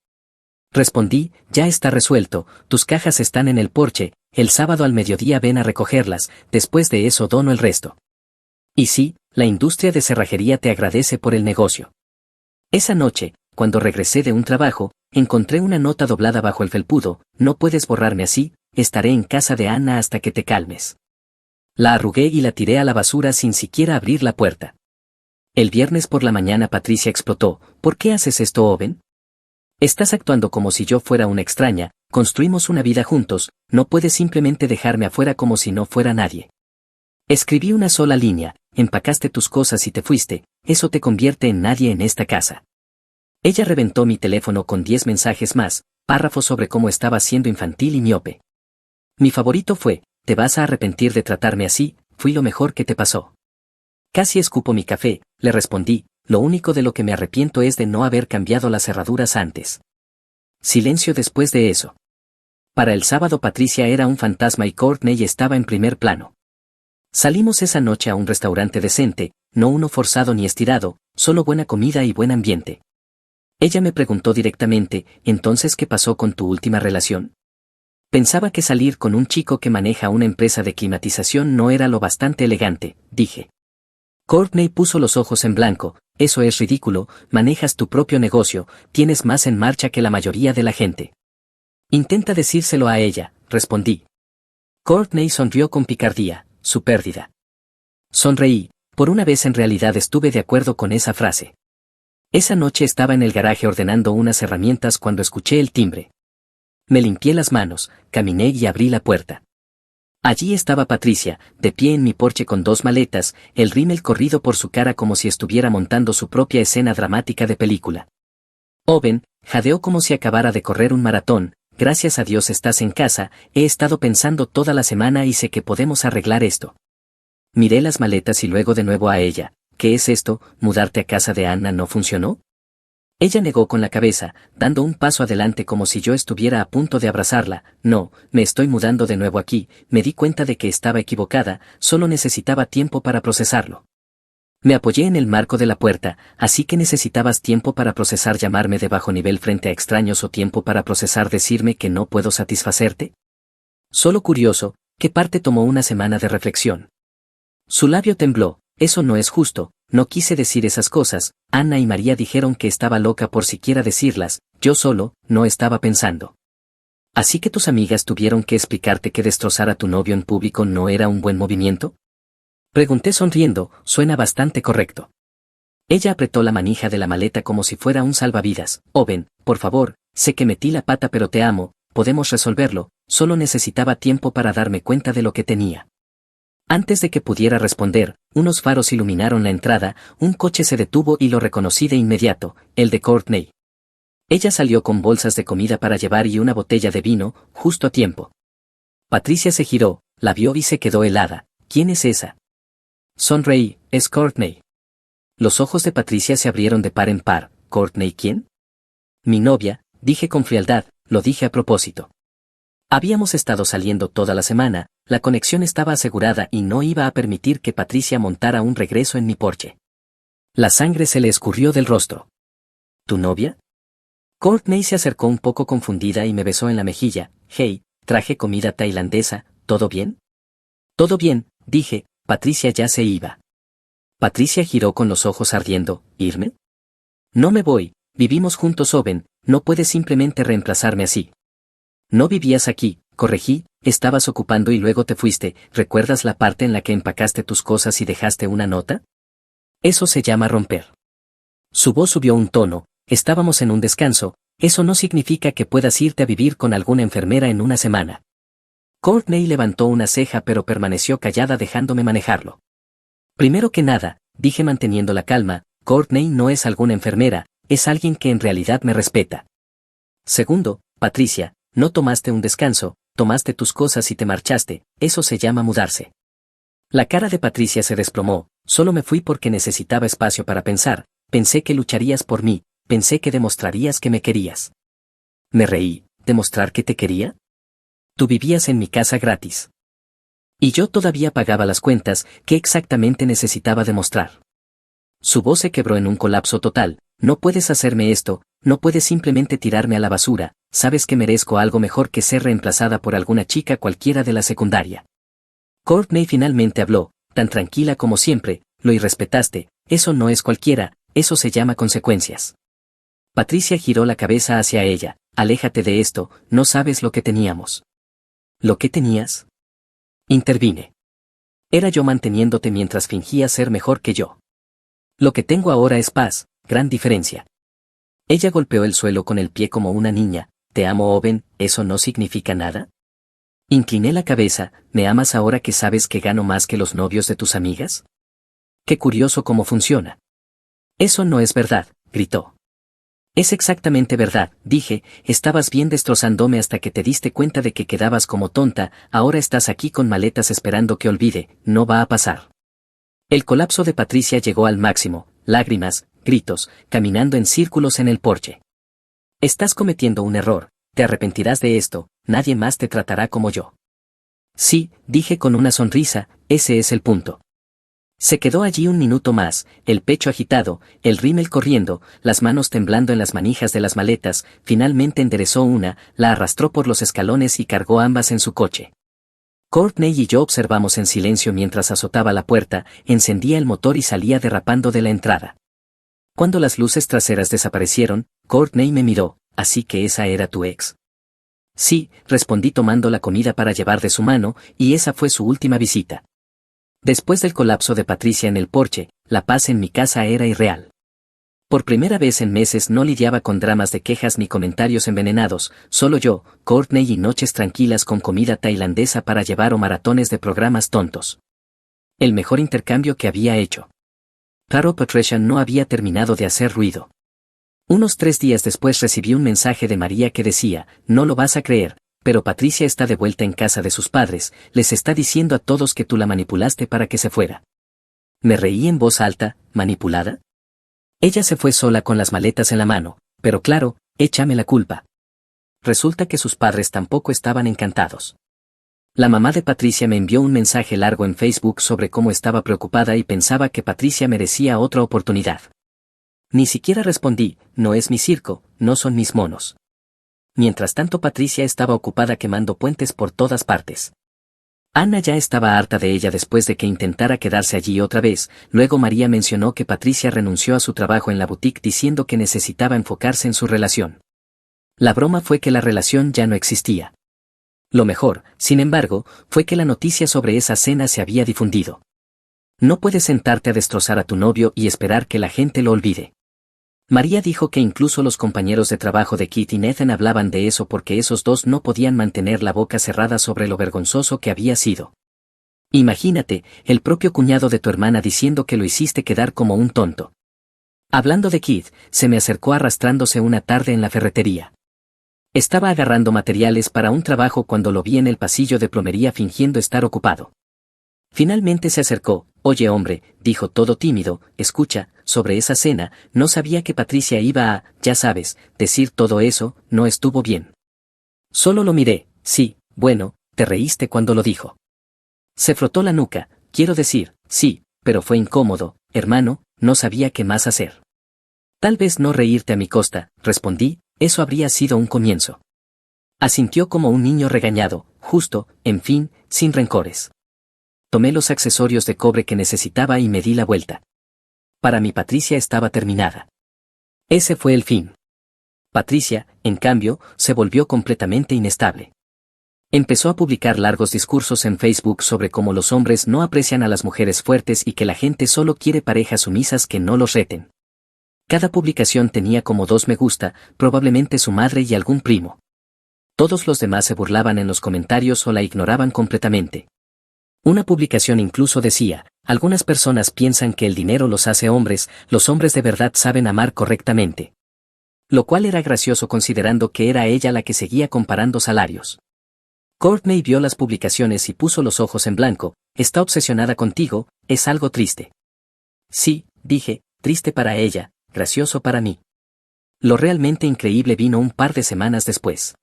[SPEAKER 1] Respondí, ya está resuelto, tus cajas están en el porche, el sábado al mediodía ven a recogerlas, después de eso dono el resto. Y sí, la industria de cerrajería te agradece por el negocio. Esa noche, cuando regresé de un trabajo, encontré una nota doblada bajo el felpudo, no puedes borrarme así, estaré en casa de Ana hasta que te calmes. La arrugué y la tiré a la basura sin siquiera abrir la puerta. El viernes por la mañana Patricia explotó, ¿por qué haces esto, Owen? Estás actuando como si yo fuera una extraña, construimos una vida juntos, no puedes simplemente dejarme afuera como si no fuera nadie. Escribí una sola línea, empacaste tus cosas y te fuiste, eso te convierte en nadie en esta casa. Ella reventó mi teléfono con 10 mensajes más, párrafos sobre cómo estaba siendo infantil y miope. Mi favorito fue, te vas a arrepentir de tratarme así, fui lo mejor que te pasó. Casi escupo mi café, le respondí, lo único de lo que me arrepiento es de no haber cambiado las cerraduras antes. Silencio después de eso. Para el sábado Patricia era un fantasma y Courtney estaba en primer plano. Salimos esa noche a un restaurante decente, no uno forzado ni estirado, solo buena comida y buen ambiente. Ella me preguntó directamente, ¿entonces qué pasó con tu última relación? Pensaba que salir con un chico que maneja una empresa de climatización no era lo bastante elegante, dije. Courtney puso los ojos en blanco, eso es ridículo, manejas tu propio negocio, tienes más en marcha que la mayoría de la gente. Intenta decírselo a ella, respondí. Courtney sonrió con picardía, su pérdida. Sonreí, por una vez en realidad estuve de acuerdo con esa frase. Esa noche estaba en el garaje ordenando unas herramientas cuando escuché el timbre. Me limpié las manos, caminé y abrí la puerta. Allí estaba Patricia, de pie en mi porche con 2 maletas, el rímel corrido por su cara como si estuviera montando su propia escena dramática de película. Owen, jadeó como si acabara de correr un maratón, gracias a Dios estás en casa, he estado pensando toda la semana y sé que podemos arreglar esto. Miré las maletas y luego de nuevo a ella, ¿qué es esto? ¿Mudarte a casa de Anna no funcionó? Ella negó con la cabeza, dando un paso adelante como si yo estuviera a punto de abrazarla. No, me estoy mudando de nuevo aquí, me di cuenta de que estaba equivocada, solo necesitaba tiempo para procesarlo. Me apoyé en el marco de la puerta, así que necesitabas tiempo para procesar llamarme de bajo nivel frente a extraños o tiempo para procesar decirme que no puedo satisfacerte. Solo curioso, ¿qué parte tomó una semana de reflexión? Su labio tembló, eso no es justo. No quise decir esas cosas, Ana y María dijeron que estaba loca por siquiera decirlas, yo solo, no estaba pensando. ¿Así que tus amigas tuvieron que explicarte que destrozar a tu novio en público no era un buen movimiento? Pregunté sonriendo, suena bastante correcto. Ella apretó la manija de la maleta como si fuera un salvavidas. Owen, por favor, sé que metí la pata pero te amo, podemos resolverlo, solo necesitaba tiempo para darme cuenta de lo que tenía. Antes de que pudiera responder, unos faros iluminaron la entrada, un coche se detuvo y lo reconocí de inmediato, el de Courtney. Ella salió con bolsas de comida para llevar y una botella de vino, justo a tiempo. Patricia se giró, la vio y se quedó helada. ¿Quién es esa? Sonreí, es Courtney. Los ojos de Patricia se abrieron de par en par. ¿Courtney quién? Mi novia, dije con frialdad, lo dije a propósito. Habíamos estado saliendo toda la semana, la conexión estaba asegurada y no iba a permitir que Patricia montara un regreso en mi porche. La sangre se le escurrió del rostro. ¿Tu novia? Courtney se acercó un poco confundida y me besó en la mejilla. Hey, traje comida tailandesa, ¿todo bien? Todo bien, dije, Patricia ya se iba. Patricia giró con los ojos ardiendo, ¿irme? No me voy, vivimos juntos Owen, no puedes simplemente reemplazarme así. No vivías aquí, corregí, estabas ocupando y luego te fuiste, ¿recuerdas la parte en la que empacaste tus cosas y dejaste una nota? Eso se llama romper. Su voz subió un tono, estábamos en un descanso, eso no significa que puedas irte a vivir con alguna enfermera en una semana. Courtney levantó una ceja pero permaneció callada dejándome manejarlo. Primero que nada, dije manteniendo la calma, Courtney no es alguna enfermera, es alguien que en realidad me respeta. Segundo, Patricia, no tomaste un descanso, tomaste tus cosas y te marchaste, eso se llama mudarse. La cara de Patricia se desplomó, solo me fui porque necesitaba espacio para pensar, pensé que lucharías por mí, pensé que demostrarías que me querías. Me reí, ¿demostrar que te quería? Tú vivías en mi casa gratis. Y yo todavía pagaba las cuentas, ¿qué exactamente necesitaba demostrar? Su voz se quebró en un colapso total, no puedes hacerme esto, no puedes simplemente tirarme a la basura, sabes que merezco algo mejor que ser reemplazada por alguna chica cualquiera de la secundaria. Courtney finalmente habló, tan tranquila como siempre, lo irrespetaste, eso no es cualquiera, eso se llama consecuencias. Patricia giró la cabeza hacia ella, aléjate de esto, no sabes lo que teníamos. ¿Lo que tenías? Intervine. Era yo manteniéndote mientras fingía ser mejor que yo. Lo que tengo ahora es paz, gran diferencia. Ella golpeó el suelo con el pie como una niña, te amo Owen, ¿eso no significa nada? Incliné la cabeza, ¿me amas ahora que sabes que gano más que los novios de tus amigas? Qué curioso cómo funciona. Eso no es verdad, gritó. Es exactamente verdad, dije, estabas bien destrozándome hasta que te diste cuenta de que quedabas como tonta, ahora estás aquí con maletas esperando que olvide, no va a pasar. El colapso de Patricia llegó al máximo, lágrimas, gritos, caminando en círculos en el porche. Estás cometiendo un error, te arrepentirás de esto, nadie más te tratará como yo. Sí, dije con una sonrisa, ese es el punto. Se quedó allí un minuto más, el pecho agitado, el rímel corriendo, las manos temblando en las manijas de las maletas, finalmente enderezó una, la arrastró por los escalones y cargó ambas en su coche. Courtney y yo observamos en silencio mientras azotaba la puerta, encendía el motor y salía derrapando de la entrada. Cuando las luces traseras desaparecieron, Courtney me miró, ¿así que esa era tu ex? Sí, respondí tomando la comida para llevar de su mano, y esa fue su última visita. Después del colapso de Patricia en el porche, la paz en mi casa era irreal. Por primera vez en meses no lidiaba con dramas de quejas ni comentarios envenenados, solo yo, Courtney y noches tranquilas con comida tailandesa para llevar o maratones de programas tontos. El mejor intercambio que había hecho. Claro, Patricia no había terminado de hacer ruido. Unos 3 días después recibí un mensaje de María que decía, no lo vas a creer, pero Patricia está de vuelta en casa de sus padres, les está diciendo a todos que tú la manipulaste para que se fuera. Me reí en voz alta, ¿manipulada? Ella se fue sola con las maletas en la mano, pero claro, échame la culpa. Resulta que sus padres tampoco estaban encantados. La mamá de Patricia me envió un mensaje largo en Facebook sobre cómo estaba preocupada y pensaba que Patricia merecía otra oportunidad. Ni siquiera respondí, no es mi circo, no son mis monos. Mientras tanto Patricia estaba ocupada quemando puentes por todas partes. Ana ya estaba harta de ella después de que intentara quedarse allí otra vez, luego María mencionó que Patricia renunció a su trabajo en la boutique diciendo que necesitaba enfocarse en su relación. La broma fue que la relación ya no existía. Lo mejor, sin embargo, fue que la noticia sobre esa cena se había difundido. No puedes sentarte a destrozar a tu novio y esperar que la gente lo olvide. María dijo que incluso los compañeros de trabajo de Kit y Nathan hablaban de eso porque esos dos no podían mantener la boca cerrada sobre lo vergonzoso que había sido. Imagínate, el propio cuñado de tu hermana diciendo que lo hiciste quedar como un tonto. Hablando de Kit, se me acercó arrastrándose una tarde en la ferretería. Estaba agarrando materiales para un trabajo cuando lo vi en el pasillo de plomería fingiendo estar ocupado. Finalmente se acercó, oye hombre, dijo todo tímido, escucha, sobre esa cena, no sabía que Patricia iba a, ya sabes, decir todo eso, no estuvo bien. Solo lo miré, sí, bueno, te reíste cuando lo dijo. Se frotó la nuca, quiero decir, sí, pero fue incómodo, hermano, no sabía qué más hacer. Tal vez no reírte a mi costa, respondí, eso habría sido un comienzo. Asintió como un niño regañado, justo, en fin, sin rencores. Tomé los accesorios de cobre que necesitaba y me di la vuelta. Para mí Patricia estaba terminada. Ese fue el fin. Patricia, en cambio, se volvió completamente inestable. Empezó a publicar largos discursos en Facebook sobre cómo los hombres no aprecian a las mujeres fuertes y que la gente solo quiere parejas sumisas que no los reten. Cada publicación tenía como 2 me gusta, probablemente su madre y algún primo. Todos los demás se burlaban en los comentarios o la ignoraban completamente. Una publicación incluso decía, algunas personas piensan que el dinero los hace hombres, los hombres de verdad saben amar correctamente. Lo cual era gracioso considerando que era ella la que seguía comparando salarios. Courtney vio las publicaciones y puso los ojos en blanco, está obsesionada contigo, es algo triste. Sí, dije, triste para ella, gracioso para mí. Lo realmente increíble vino un par de semanas después.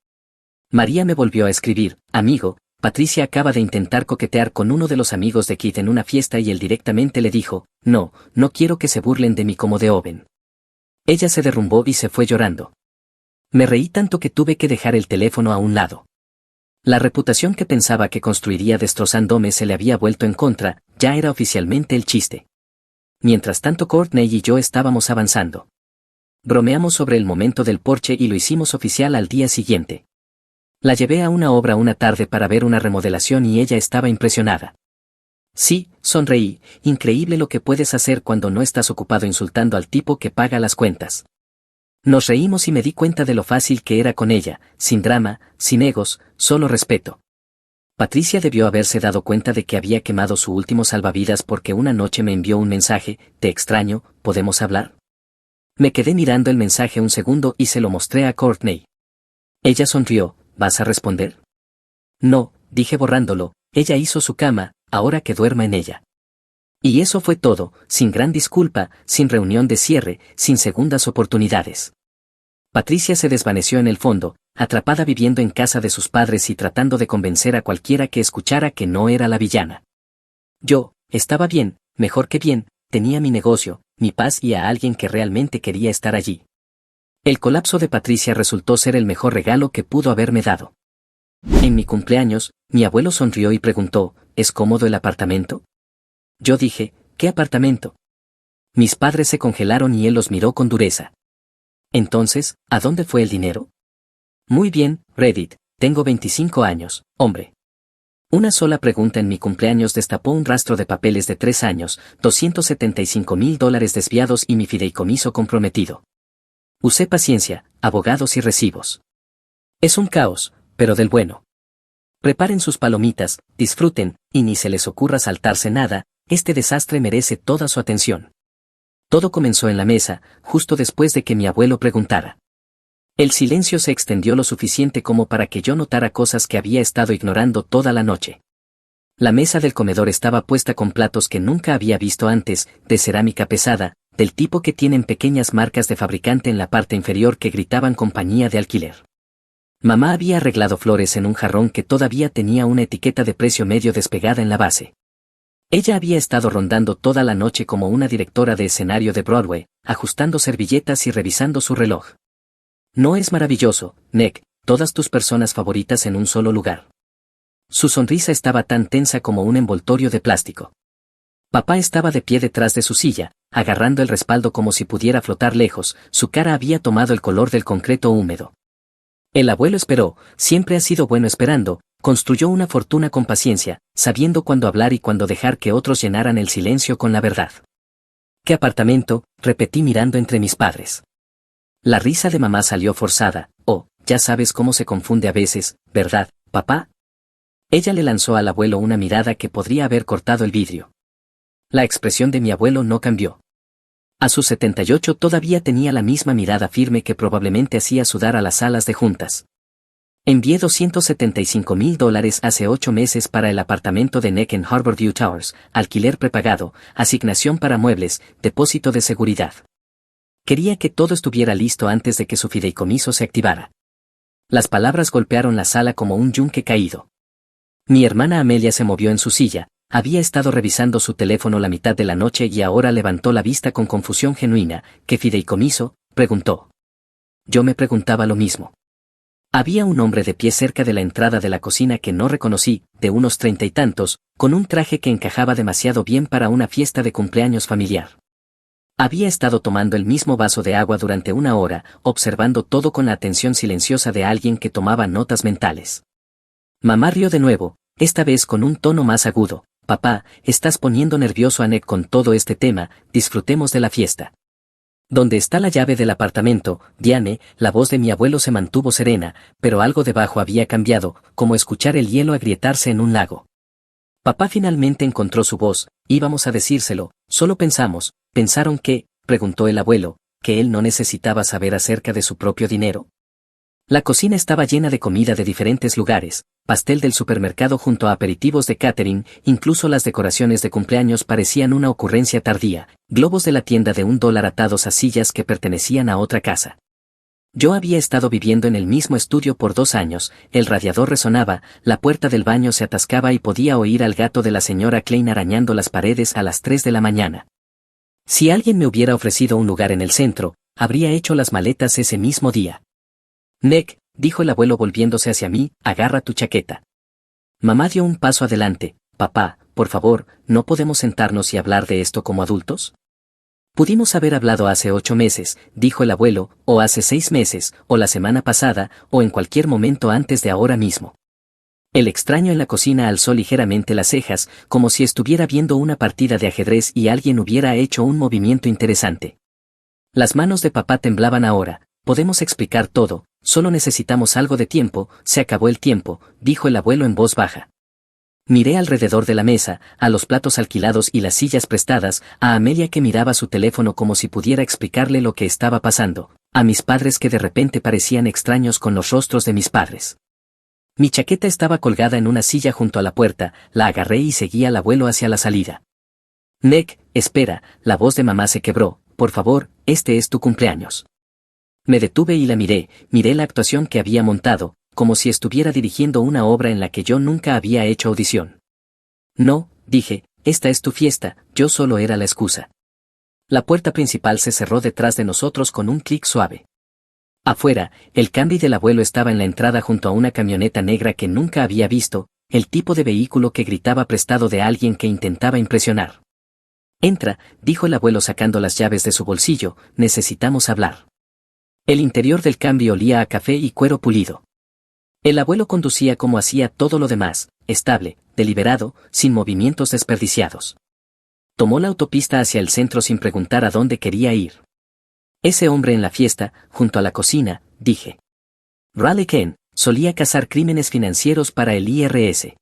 [SPEAKER 1] María me volvió a escribir, amigo, Patricia acaba de intentar coquetear con uno de los amigos de Keith en una fiesta y él directamente le dijo, no quiero que se burlen de mí como de Owen. Ella se derrumbó y se fue llorando. Me reí tanto que tuve que dejar el teléfono a un lado. La reputación que pensaba que construiría destrozándome se le había vuelto en contra, ya era oficialmente el chiste. Mientras tanto Courtney y yo estábamos avanzando. Bromeamos sobre el momento del porche y lo hicimos oficial al día siguiente. La llevé a una obra una tarde para ver una remodelación y ella estaba impresionada. Sí, sonreí, increíble lo que puedes hacer cuando no estás ocupado insultando al tipo que paga las cuentas. Nos reímos y me di cuenta de lo fácil que era con ella, sin drama, sin egos, solo respeto. Patricia debió haberse dado cuenta de que había quemado su último salvavidas porque una noche me envió un mensaje, te extraño, ¿podemos hablar? Me quedé mirando el mensaje un segundo y se lo mostré a Courtney. Ella sonrió, ¿vas a responder? No, dije borrándolo, ella hizo su cama, ahora que duerma en ella. Y eso fue todo, sin gran disculpa, sin reunión de cierre, sin segundas oportunidades. Patricia se desvaneció en el fondo, atrapada viviendo en casa de sus padres y tratando de convencer a cualquiera que escuchara que no era la villana. Yo, estaba bien, mejor que bien, tenía mi negocio, mi paz y a alguien que realmente quería estar allí. El colapso de Patricia resultó ser el mejor regalo que pudo haberme dado. En mi cumpleaños, mi abuelo sonrió y preguntó, ¿es cómodo el apartamento? Yo dije, ¿qué apartamento? Mis padres se congelaron y él los miró con dureza. Entonces, ¿a dónde fue el dinero? Muy bien, Reddit, tengo 25 años, hombre. Una sola pregunta en mi cumpleaños destapó un rastro de papeles de 3 años, $275,000 desviados y mi fideicomiso comprometido. Usé paciencia, abogados y recibos. Es un caos, pero del bueno. Preparen sus palomitas, disfruten, y ni se les ocurra saltarse nada, este desastre merece toda su atención. Todo comenzó en la mesa, justo después de que mi abuelo preguntara. El silencio se extendió lo suficiente como para que yo notara cosas que había estado ignorando toda la noche. La mesa del comedor estaba puesta con platos que nunca había visto antes, de cerámica pesada, del tipo que tienen pequeñas marcas de fabricante en la parte inferior que gritaban compañía de alquiler. Mamá había arreglado flores en un jarrón que todavía tenía una etiqueta de precio medio despegada en la base. Ella había estado rondando toda la noche como una directora de escenario de Broadway, ajustando servilletas y revisando su reloj. ¿No es maravilloso, Nick, todas tus personas favoritas en un solo lugar? Su sonrisa estaba tan tensa como un envoltorio de plástico. Papá estaba de pie detrás de su silla, agarrando el respaldo como si pudiera flotar lejos, su cara había tomado el color del concreto húmedo. El abuelo esperó, siempre ha sido bueno esperando, construyó una fortuna con paciencia, sabiendo cuándo hablar y cuándo dejar que otros llenaran el silencio con la verdad. ¿Qué apartamento?, repetí mirando entre mis padres. La risa de mamá salió forzada, ya sabes cómo se confunde a veces, ¿verdad, papá? Ella le lanzó al abuelo una mirada que podría haber cortado el vidrio. La expresión de mi abuelo no cambió. A sus 78 todavía tenía la misma mirada firme que probablemente hacía sudar a las salas de juntas. Envié $275,000 hace 8 meses para el apartamento de Nick en Harborview Towers, alquiler prepagado, asignación para muebles, depósito de seguridad. Quería que todo estuviera listo antes de que su fideicomiso se activara. Las palabras golpearon la sala como un yunque caído. Mi hermana Amelia se movió en su silla, había estado revisando su teléfono la mitad de la noche y ahora levantó la vista con confusión genuina. ¿Qué fideicomiso?, preguntó. Yo me preguntaba lo mismo. Había un hombre de pie cerca de la entrada de la cocina que no reconocí, de unos 30 y tantos, con un traje que encajaba demasiado bien para una fiesta de cumpleaños familiar. Había estado tomando el mismo vaso de agua durante 1 hora, observando todo con la atención silenciosa de alguien que tomaba notas mentales. Mamá rió de nuevo, esta vez con un tono más agudo. Papá, estás poniendo nervioso a Nick con todo este tema, disfrutemos de la fiesta. ¿Dónde está la llave del apartamento, Diane? La voz de mi abuelo se mantuvo serena, pero algo debajo había cambiado, como escuchar el hielo agrietarse en un lago. Papá finalmente encontró su voz, íbamos a decírselo, solo pensaron que, preguntó el abuelo, que él no necesitaba saber acerca de su propio dinero. La cocina estaba llena de comida de diferentes lugares, pastel del supermercado junto a aperitivos de catering, incluso las decoraciones de cumpleaños parecían una ocurrencia tardía, globos de la tienda de $1 atados a sillas que pertenecían a otra casa. Yo había estado viviendo en el mismo estudio por 2 años, el radiador resonaba, la puerta del baño se atascaba y podía oír al gato de la señora Klein arañando las paredes a las 3 de la mañana. Si alguien me hubiera ofrecido un lugar en el centro, habría hecho las maletas ese mismo día. Nick, dijo el abuelo volviéndose hacia mí, agarra tu chaqueta. Mamá dio un paso adelante. Papá, por favor, ¿no podemos sentarnos y hablar de esto como adultos? Pudimos haber hablado hace 8 meses, dijo el abuelo, o hace 6 meses, o la semana pasada, o en cualquier momento antes de ahora mismo. El extraño en la cocina alzó ligeramente las cejas, como si estuviera viendo una partida de ajedrez y alguien hubiera hecho un movimiento interesante. Las manos de papá temblaban ahora. Podemos explicar todo, solo necesitamos algo de tiempo. Se acabó el tiempo, dijo el abuelo en voz baja. Miré alrededor de la mesa, a los platos alquilados y las sillas prestadas, a Amelia que miraba su teléfono como si pudiera explicarle lo que estaba pasando, a mis padres que de repente parecían extraños con los rostros de mis padres. Mi chaqueta estaba colgada en una silla junto a la puerta, la agarré y seguí al abuelo hacia la salida. Nick, espera, la voz de mamá se quebró, por favor, este es tu cumpleaños. Me detuve y la miré la actuación que había montado, como si estuviera dirigiendo una obra en la que yo nunca había hecho audición. No, dije, esta es tu fiesta, yo solo era la excusa. La puerta principal se cerró detrás de nosotros con un clic suave. Afuera, el Camry del abuelo estaba en la entrada junto a una camioneta negra que nunca había visto, el tipo de vehículo que gritaba prestado de alguien que intentaba impresionar. Entra, dijo el abuelo sacando las llaves de su bolsillo, necesitamos hablar. El interior del Camry olía a café y cuero pulido. El abuelo conducía como hacía todo lo demás, estable, deliberado, sin movimientos desperdiciados. Tomó la autopista hacia el centro sin preguntar a dónde quería ir. Ese hombre en la fiesta, junto a la cocina, dije. Raleigh Ken, solía cazar crímenes financieros para el IRS.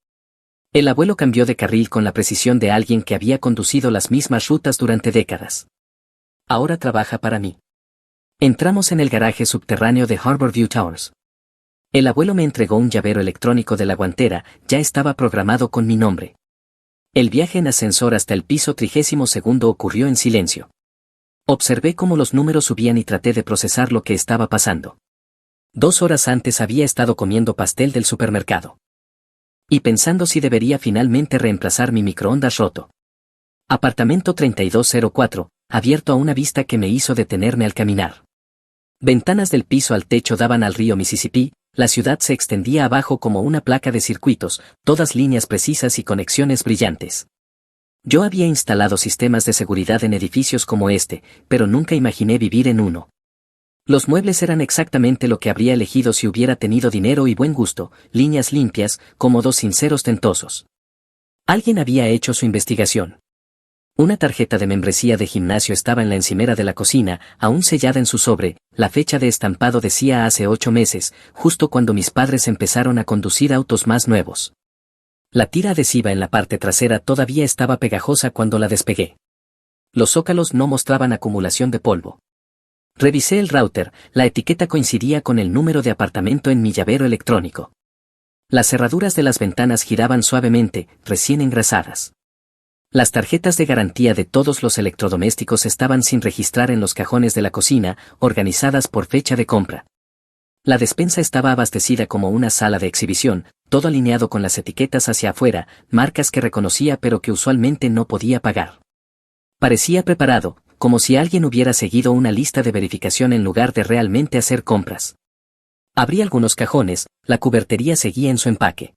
[SPEAKER 1] El abuelo cambió de carril con la precisión de alguien que había conducido las mismas rutas durante décadas. Ahora trabaja para mí. Entramos en el garaje subterráneo de Harborview Towers. El abuelo me entregó un llavero electrónico de la guantera, ya estaba programado con mi nombre. El viaje en ascensor hasta el piso 32º ocurrió en silencio. Observé cómo los números subían y traté de procesar lo que estaba pasando. 2 horas antes había estado comiendo pastel del supermercado. Y pensando si debería finalmente reemplazar mi microondas roto. Apartamento 3204, abierto a una vista que me hizo detenerme al caminar. Ventanas del piso al techo daban al río Mississippi, la ciudad se extendía abajo como una placa de circuitos, todas líneas precisas y conexiones brillantes. Yo había instalado sistemas de seguridad en edificios como este, pero nunca imaginé vivir en uno. Los muebles eran exactamente lo que habría elegido si hubiera tenido dinero y buen gusto, líneas limpias, cómodos sin ser ostentosos. Alguien había hecho su investigación. Una tarjeta de membresía de gimnasio estaba en la encimera de la cocina, aún sellada en su sobre, la fecha de estampado decía hace 8 meses, justo cuando mis padres empezaron a conducir autos más nuevos. La tira adhesiva en la parte trasera todavía estaba pegajosa cuando la despegué. Los zócalos no mostraban acumulación de polvo. Revisé el router, la etiqueta coincidía con el número de apartamento en mi llavero electrónico. Las cerraduras de las ventanas giraban suavemente, recién engrasadas. Las tarjetas de garantía de todos los electrodomésticos estaban sin registrar en los cajones de la cocina, organizadas por fecha de compra. La despensa estaba abastecida como una sala de exhibición, todo alineado con las etiquetas hacia afuera, marcas que reconocía pero que usualmente no podía pagar. Parecía preparado, como si alguien hubiera seguido una lista de verificación en lugar de realmente hacer compras. Abrí algunos cajones, la cubertería seguía en su empaque.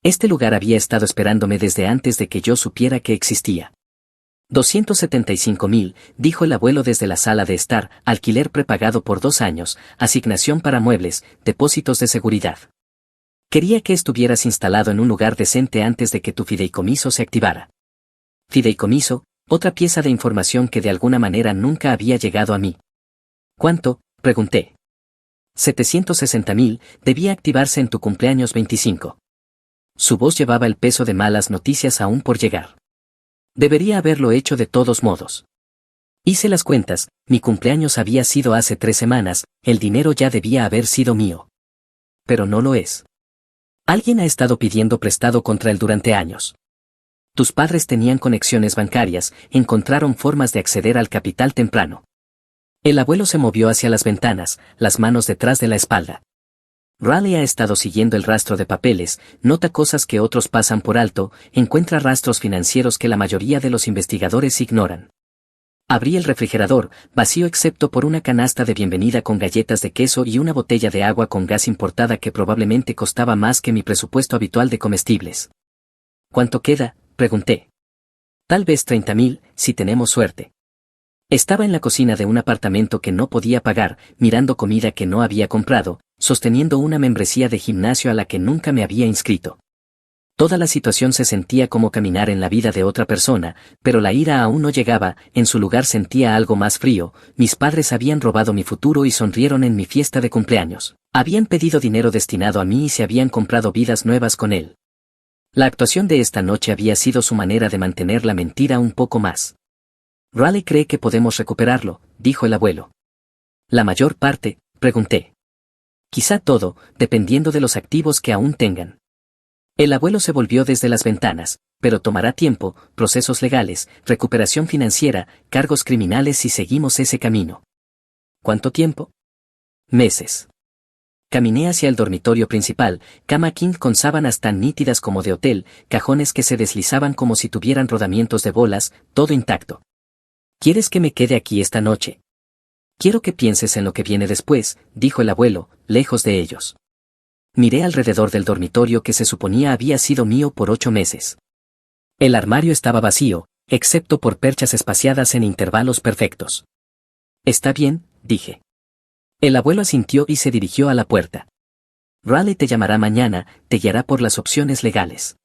[SPEAKER 1] Este lugar había estado esperándome desde antes de que yo supiera que existía. 275.000, dijo el abuelo desde la sala de estar, alquiler prepagado por 2 años, asignación para muebles, depósitos de seguridad. Quería que estuvieras instalado en un lugar decente antes de que tu fideicomiso se activara. Fideicomiso, Otra pieza de información que de alguna manera nunca había llegado a mí. ¿Cuánto?, pregunté. 760.000, debía activarse en tu cumpleaños 25. Su voz llevaba el peso de malas noticias aún por llegar. Debería haberlo hecho de todos modos. Hice las cuentas, mi cumpleaños había sido hace 3 semanas, el dinero ya debía haber sido mío. Pero no lo es. Alguien ha estado pidiendo prestado contra él durante años. Tus padres tenían conexiones bancarias, encontraron formas de acceder al capital temprano. El abuelo se movió hacia las ventanas, las manos detrás de la espalda. Raleigh ha estado siguiendo el rastro de papeles, nota cosas que otros pasan por alto, encuentra rastros financieros que la mayoría de los investigadores ignoran. Abrí el refrigerador, vacío excepto por una canasta de bienvenida con galletas de queso y una botella de agua con gas importada que probablemente costaba más que mi presupuesto habitual de comestibles. ¿Cuánto queda?, pregunté. Tal vez 30.000, si tenemos suerte. Estaba en la cocina de un apartamento que no podía pagar, mirando comida que no había comprado, sosteniendo una membresía de gimnasio a la que nunca me había inscrito. Toda la situación se sentía como caminar en la vida de otra persona, pero la ira aún no llegaba, en su lugar sentía algo más frío. Mis padres habían robado mi futuro y sonrieron en mi fiesta de cumpleaños. Habían pedido dinero destinado a mí y se habían comprado vidas nuevas con él. La actuación de esta noche había sido su manera de mantener la mentira un poco más. Raleigh cree que podemos recuperarlo, dijo el abuelo. ¿La mayor parte?, pregunté. Quizá todo, dependiendo de los activos que aún tengan. El abuelo se volvió desde las ventanas, pero tomará tiempo, procesos legales, recuperación financiera, cargos criminales si seguimos ese camino. ¿Cuánto tiempo? Meses. Caminé hacia el dormitorio principal, cama king con sábanas tan nítidas como de hotel, cajones que se deslizaban como si tuvieran rodamientos de bolas, todo intacto. ¿Quieres que me quede aquí esta noche? Quiero que pienses en lo que viene después, dijo el abuelo, lejos de ellos. Miré alrededor del dormitorio que se suponía había sido mío por 8 meses. El armario estaba vacío, excepto por perchas espaciadas en intervalos perfectos. Está bien, dije. El abuelo asintió y se dirigió a la puerta. Raleigh te llamará mañana, te guiará por las opciones legales.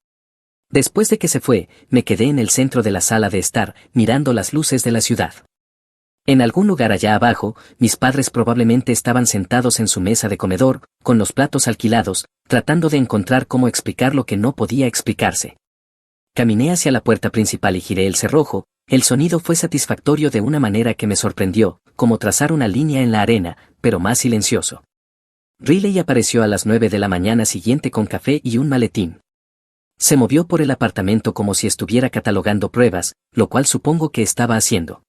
[SPEAKER 1] Después de que se fue, me quedé en el centro de la sala de estar, mirando las luces de la ciudad. En algún lugar allá abajo, mis padres probablemente estaban sentados en su mesa de comedor, con los platos alquilados, tratando de encontrar cómo explicar lo que no podía explicarse. Caminé hacia la puerta principal y giré el cerrojo. El sonido fue satisfactorio de una manera que me sorprendió, como trazar una línea en la arena, pero más silencioso. Riley apareció a las 9 de la mañana siguiente con café y un maletín. Se movió por el apartamento como si estuviera catalogando pruebas, lo cual supongo que estaba haciendo.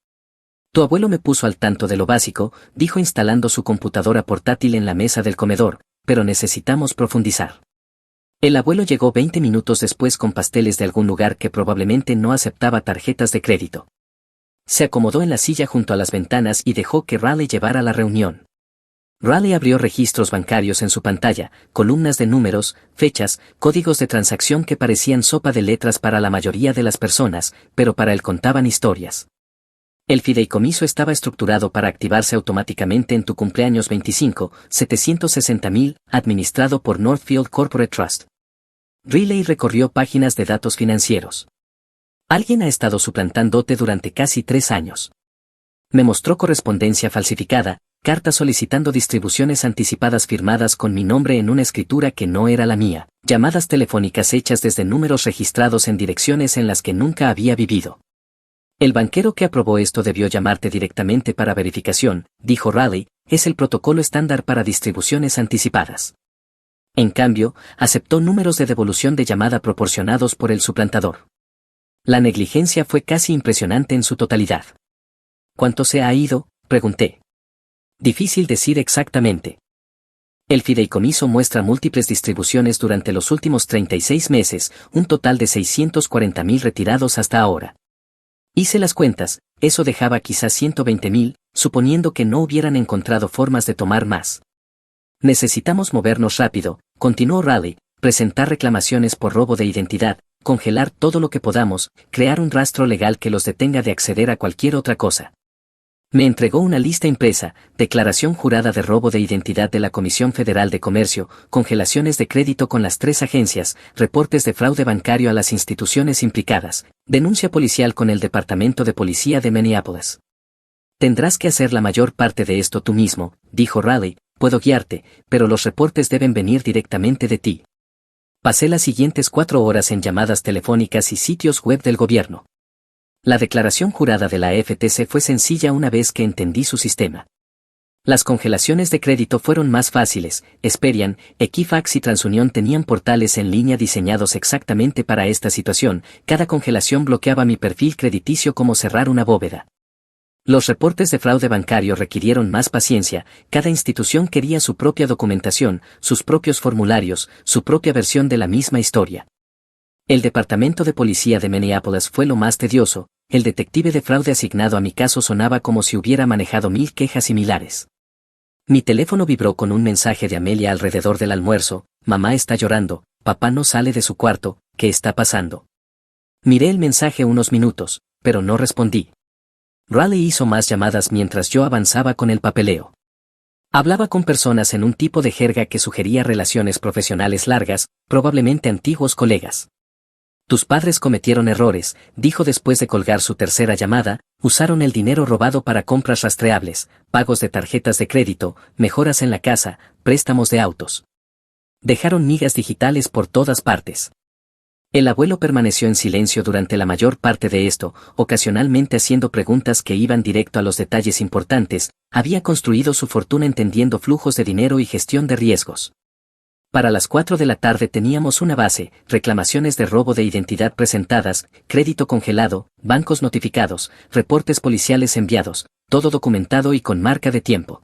[SPEAKER 1] Tu abuelo me puso al tanto de lo básico, dijo instalando su computadora portátil en la mesa del comedor, pero necesitamos profundizar. El abuelo llegó 20 minutos después con pasteles de algún lugar que probablemente no aceptaba tarjetas de crédito. Se acomodó en la silla junto a las ventanas y dejó que Raleigh llevara la reunión. Raleigh abrió registros bancarios en su pantalla, columnas de números, fechas, códigos de transacción que parecían sopa de letras para la mayoría de las personas, pero para él contaban historias. El fideicomiso estaba estructurado para activarse automáticamente en tu cumpleaños 25, 760.000, administrado por Northfield Corporate Trust. Riley recorrió páginas de datos financieros. Alguien ha estado suplantándote durante casi 3 años. Me mostró correspondencia falsificada, cartas solicitando distribuciones anticipadas firmadas con mi nombre en una escritura que no era la mía, llamadas telefónicas hechas desde números registrados en direcciones en las que nunca había vivido. El banquero que aprobó esto debió llamarte directamente para verificación, dijo Raleigh, es el protocolo estándar para distribuciones anticipadas. En cambio, aceptó números de devolución de llamada proporcionados por el suplantador. La negligencia fue casi impresionante en su totalidad. ¿Cuánto se ha ido?, pregunté. Difícil decir exactamente. El fideicomiso muestra múltiples distribuciones durante los últimos 36 meses, un total de 640.000 retirados hasta ahora. Hice las cuentas, eso dejaba quizás 120.000, suponiendo que no hubieran encontrado formas de tomar más. Necesitamos movernos rápido, continuó Raleigh, presentar reclamaciones por robo de identidad, congelar todo lo que podamos, crear un rastro legal que los detenga de acceder a cualquier otra cosa. Me entregó una lista impresa, declaración jurada de robo de identidad de la Comisión Federal de Comercio, congelaciones de crédito con las 3 agencias, reportes de fraude bancario a las instituciones implicadas, denuncia policial con el Departamento de Policía de Minneapolis. Tendrás que hacer la mayor parte de esto tú mismo, dijo Riley, puedo guiarte, pero los reportes deben venir directamente de ti. Pasé las siguientes 4 horas en llamadas telefónicas y sitios web del gobierno. La declaración jurada de la FTC fue sencilla una vez que entendí su sistema. Las congelaciones de crédito fueron más fáciles. Experian, Equifax y TransUnion tenían portales en línea diseñados exactamente para esta situación. Cada congelación bloqueaba mi perfil crediticio como cerrar una bóveda. Los reportes de fraude bancario requirieron más paciencia. Cada institución quería su propia documentación, sus propios formularios, su propia versión de la misma historia. El Departamento de Policía de Minneapolis fue lo más tedioso. El detective de fraude asignado a mi caso sonaba como si hubiera manejado 1000 quejas similares. Mi teléfono vibró con un mensaje de Amelia alrededor del almuerzo: mamá está llorando, papá no sale de su cuarto, ¿qué está pasando? Miré el mensaje unos minutos, pero no respondí. Riley hizo más llamadas mientras yo avanzaba con el papeleo. Hablaba con personas en un tipo de jerga que sugería relaciones profesionales largas, probablemente antiguos colegas. Tus padres cometieron errores, dijo después de colgar su tercera llamada, usaron el dinero robado para compras rastreables, pagos de tarjetas de crédito, mejoras en la casa, préstamos de autos. Dejaron migas digitales por todas partes. El abuelo permaneció en silencio durante la mayor parte de esto, ocasionalmente haciendo preguntas que iban directo a los detalles importantes. Había construido su fortuna entendiendo flujos de dinero y gestión de riesgos. Para las 4 de la tarde teníamos una base: reclamaciones de robo de identidad presentadas, crédito congelado, bancos notificados, reportes policiales enviados, todo documentado y con marca de tiempo.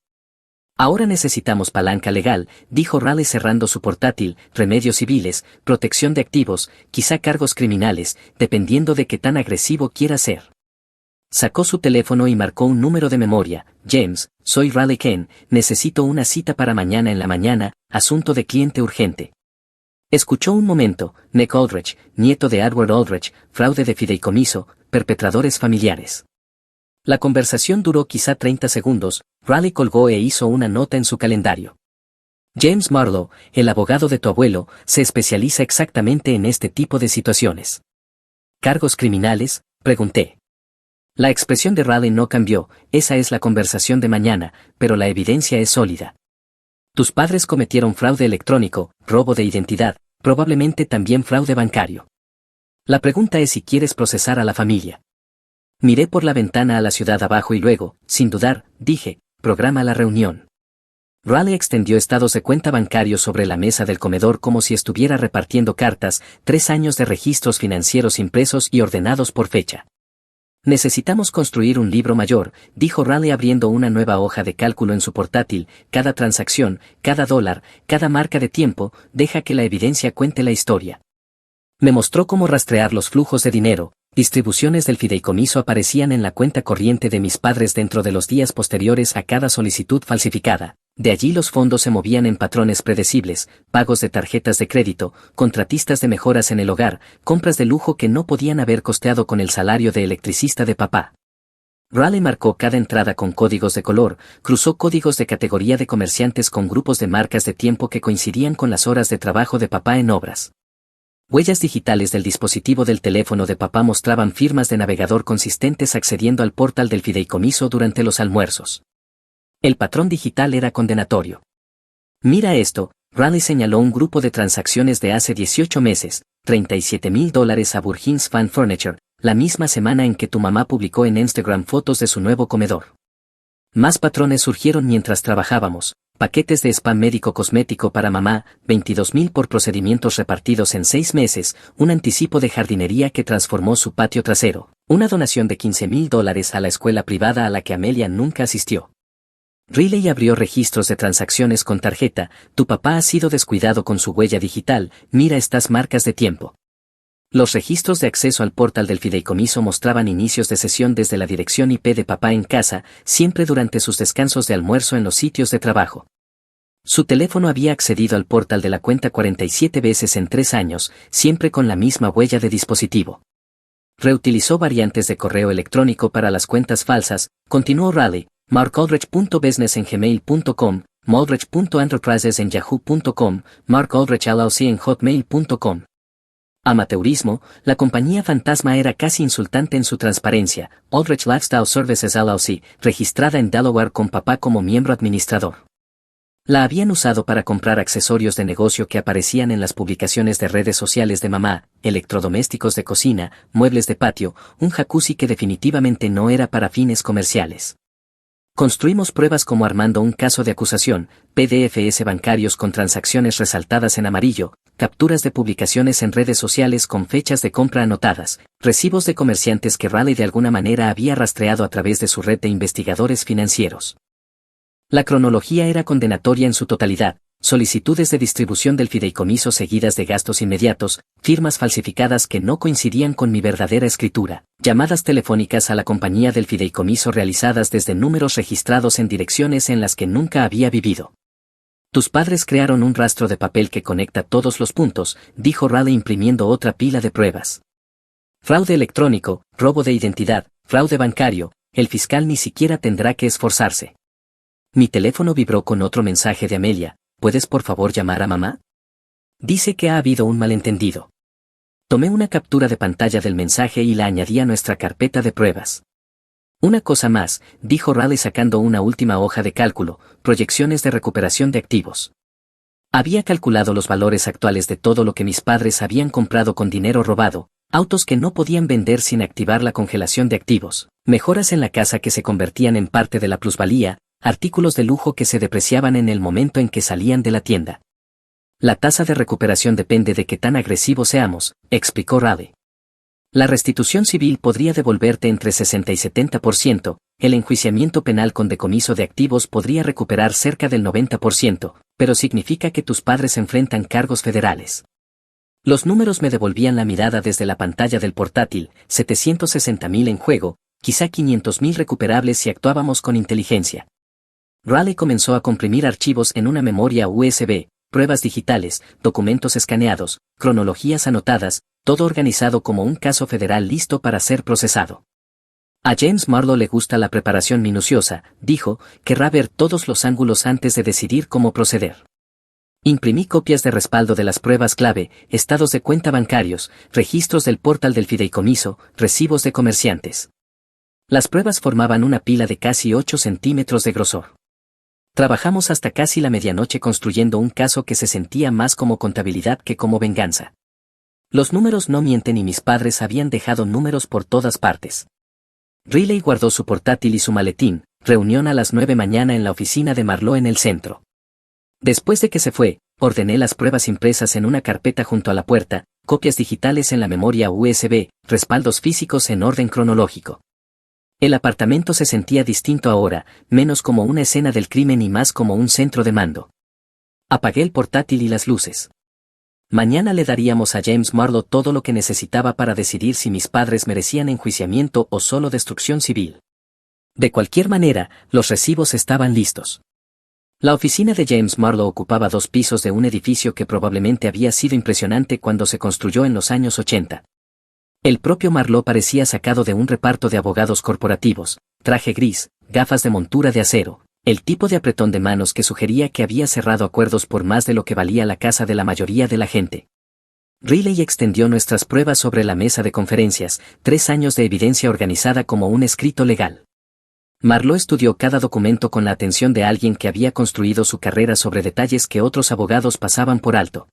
[SPEAKER 1] Ahora necesitamos palanca legal, dijo Riley cerrando su portátil: remedios civiles, protección de activos, quizá cargos criminales, dependiendo de qué tan agresivo quiera ser. Sacó su teléfono y marcó un número de memoria: James, soy Riley Ken, necesito una cita para mañana en la mañana, asunto de cliente urgente. Escuchó un momento: Nick Aldrich, nieto de Edward Aldrich, fraude de fideicomiso, perpetradores familiares. La conversación duró quizá 30 segundos, Riley colgó e hizo una nota en su calendario. James Marlowe, el abogado de tu abuelo, se especializa exactamente en este tipo de situaciones. ¿Cargos criminales?, pregunté. La expresión de Riley no cambió: esa es la conversación de mañana, pero la evidencia es sólida. Tus padres cometieron fraude electrónico, robo de identidad, probablemente también fraude bancario. La pregunta es si quieres procesar a la familia. Miré por la ventana a la ciudad abajo y luego, sin dudar, dije: programa la reunión. Riley extendió estados de cuenta bancarios sobre la mesa del comedor como si estuviera repartiendo cartas: 3 años de registros financieros impresos y ordenados por fecha. Necesitamos construir un libro mayor, dijo Riley abriendo una nueva hoja de cálculo en su portátil: cada transacción, cada dólar, cada marca de tiempo, deja que la evidencia cuente la historia. Me mostró cómo rastrear los flujos de dinero. Distribuciones del fideicomiso aparecían en la cuenta corriente de mis padres dentro de los días posteriores a cada solicitud falsificada. De allí los fondos se movían en patrones predecibles: pagos de tarjetas de crédito, contratistas de mejoras en el hogar, compras de lujo que no podían haber costeado con el salario de electricista de papá. Riley marcó cada entrada con códigos de color, cruzó códigos de categoría de comerciantes con grupos de marcas de tiempo que coincidían con las horas de trabajo de papá en obras. Huellas digitales del dispositivo del teléfono de papá mostraban firmas de navegador consistentes accediendo al portal del fideicomiso durante los almuerzos. El patrón digital era condenatorio. Mira esto: Riley señaló un grupo de transacciones de hace 18 meses, $37,000 a Burgins Fan Furniture, la misma semana en que tu mamá publicó en Instagram fotos de su nuevo comedor. Más patrones surgieron mientras trabajábamos: paquetes de spam médico cosmético para mamá, $22,000 por procedimientos repartidos en 6 meses, un anticipo de jardinería que transformó su patio trasero, una donación de $15,000 a la escuela privada a la que Amelia nunca asistió. Riley abrió registros de transacciones con tarjeta: tu papá ha sido descuidado con su huella digital, mira estas marcas de tiempo. Los registros de acceso al portal del fideicomiso mostraban inicios de sesión desde la dirección IP de papá en casa, siempre durante sus descansos de almuerzo en los sitios de trabajo. Su teléfono había accedido al portal de la cuenta 47 veces en 3 años, siempre con la misma huella de dispositivo. Reutilizó variantes de correo electrónico para las cuentas falsas, continuó Raleigh, markaldrich.business en gmail.com, maldrich.enterprises en yahoo.com, Mark Aldrich LLC en hotmail.com. Amateurismo, la compañía fantasma era casi insultante en su transparencia, Aldrich Lifestyle Services LLC, registrada en Delaware con papá como miembro administrador. La habían usado para comprar accesorios de negocio que aparecían en las publicaciones de redes sociales de mamá, electrodomésticos de cocina, muebles de patio, un jacuzzi que definitivamente no era para fines comerciales. Construimos pruebas como armando un caso de acusación, PDFs bancarios con transacciones resaltadas en amarillo, capturas de publicaciones en redes sociales con fechas de compra anotadas, recibos de comerciantes que Raleigh de alguna manera había rastreado a través de su red de investigadores financieros. La cronología era condenatoria en su totalidad, solicitudes de distribución del fideicomiso seguidas de gastos inmediatos, firmas falsificadas que no coincidían con mi verdadera escritura, llamadas telefónicas a la compañía del fideicomiso realizadas desde números registrados en direcciones en las que nunca había vivido. Tus padres crearon un rastro de papel que conecta todos los puntos, dijo Raleigh imprimiendo otra pila de pruebas. Fraude electrónico, robo de identidad, fraude bancario, el fiscal ni siquiera tendrá que esforzarse. Mi teléfono vibró con otro mensaje de Amelia. ¿Puedes por favor llamar a mamá? Dice que ha habido un malentendido. Tomé una captura de pantalla del mensaje y la añadí a nuestra carpeta de pruebas. Una cosa más, dijo Raleigh sacando una última hoja de cálculo, proyecciones de recuperación de activos. Había calculado los valores actuales de todo lo que mis padres habían comprado con dinero robado, autos que no podían vender sin activar la congelación de activos, mejoras en la casa que se convertían en parte de la plusvalía, artículos de lujo que se depreciaban en el momento en que salían de la tienda. La tasa de recuperación depende de qué tan agresivos seamos, explicó Raleigh. La restitución civil podría devolverte entre 60 y 70%, el enjuiciamiento penal con decomiso de activos podría recuperar cerca del 90%, pero significa que tus padres enfrentan cargos federales. Los números me devolvían la mirada desde la pantalla del portátil, 760.000 en juego, quizá 500.000 recuperables si actuábamos con inteligencia. Raleigh comenzó a comprimir archivos en una memoria USB, pruebas digitales, documentos escaneados, cronologías anotadas, todo organizado como un caso federal listo para ser procesado. A James Marlowe le gusta la preparación minuciosa, dijo, querrá ver todos los ángulos antes de decidir cómo proceder. Imprimí copias de respaldo de las pruebas clave, estados de cuenta bancarios, registros del portal del fideicomiso, recibos de comerciantes. Las pruebas formaban una pila de casi 8 centímetros de grosor. Trabajamos hasta casi la medianoche construyendo un caso que se sentía más como contabilidad que como venganza. Los números no mienten y mis padres habían dejado números por todas partes. Raleigh guardó su portátil y su maletín, reunión a las 9 mañana en la oficina de Marlowe en el centro. Después de que se fue, ordené las pruebas impresas en una carpeta junto a la puerta, copias digitales en la memoria USB, respaldos físicos en orden cronológico. El apartamento se sentía distinto ahora, menos como una escena del crimen y más como un centro de mando. Apagué el portátil y las luces. Mañana le daríamos a James Marlowe todo lo que necesitaba para decidir si mis padres merecían enjuiciamiento o solo destrucción civil. De cualquier manera, los recibos estaban listos. La oficina de James Marlowe ocupaba 2 pisos de un edificio que probablemente había sido impresionante cuando se construyó en los años 80. El propio Marlowe parecía sacado de un reparto de abogados corporativos, traje gris, gafas de montura de acero, el tipo de apretón de manos que sugería que había cerrado acuerdos por más de lo que valía la casa de la mayoría de la gente. Raleigh extendió nuestras pruebas sobre la mesa de conferencias, 3 años de evidencia organizada como un escrito legal. Marlowe estudió cada documento con la atención de alguien que había construido su carrera sobre detalles que otros abogados pasaban por alto.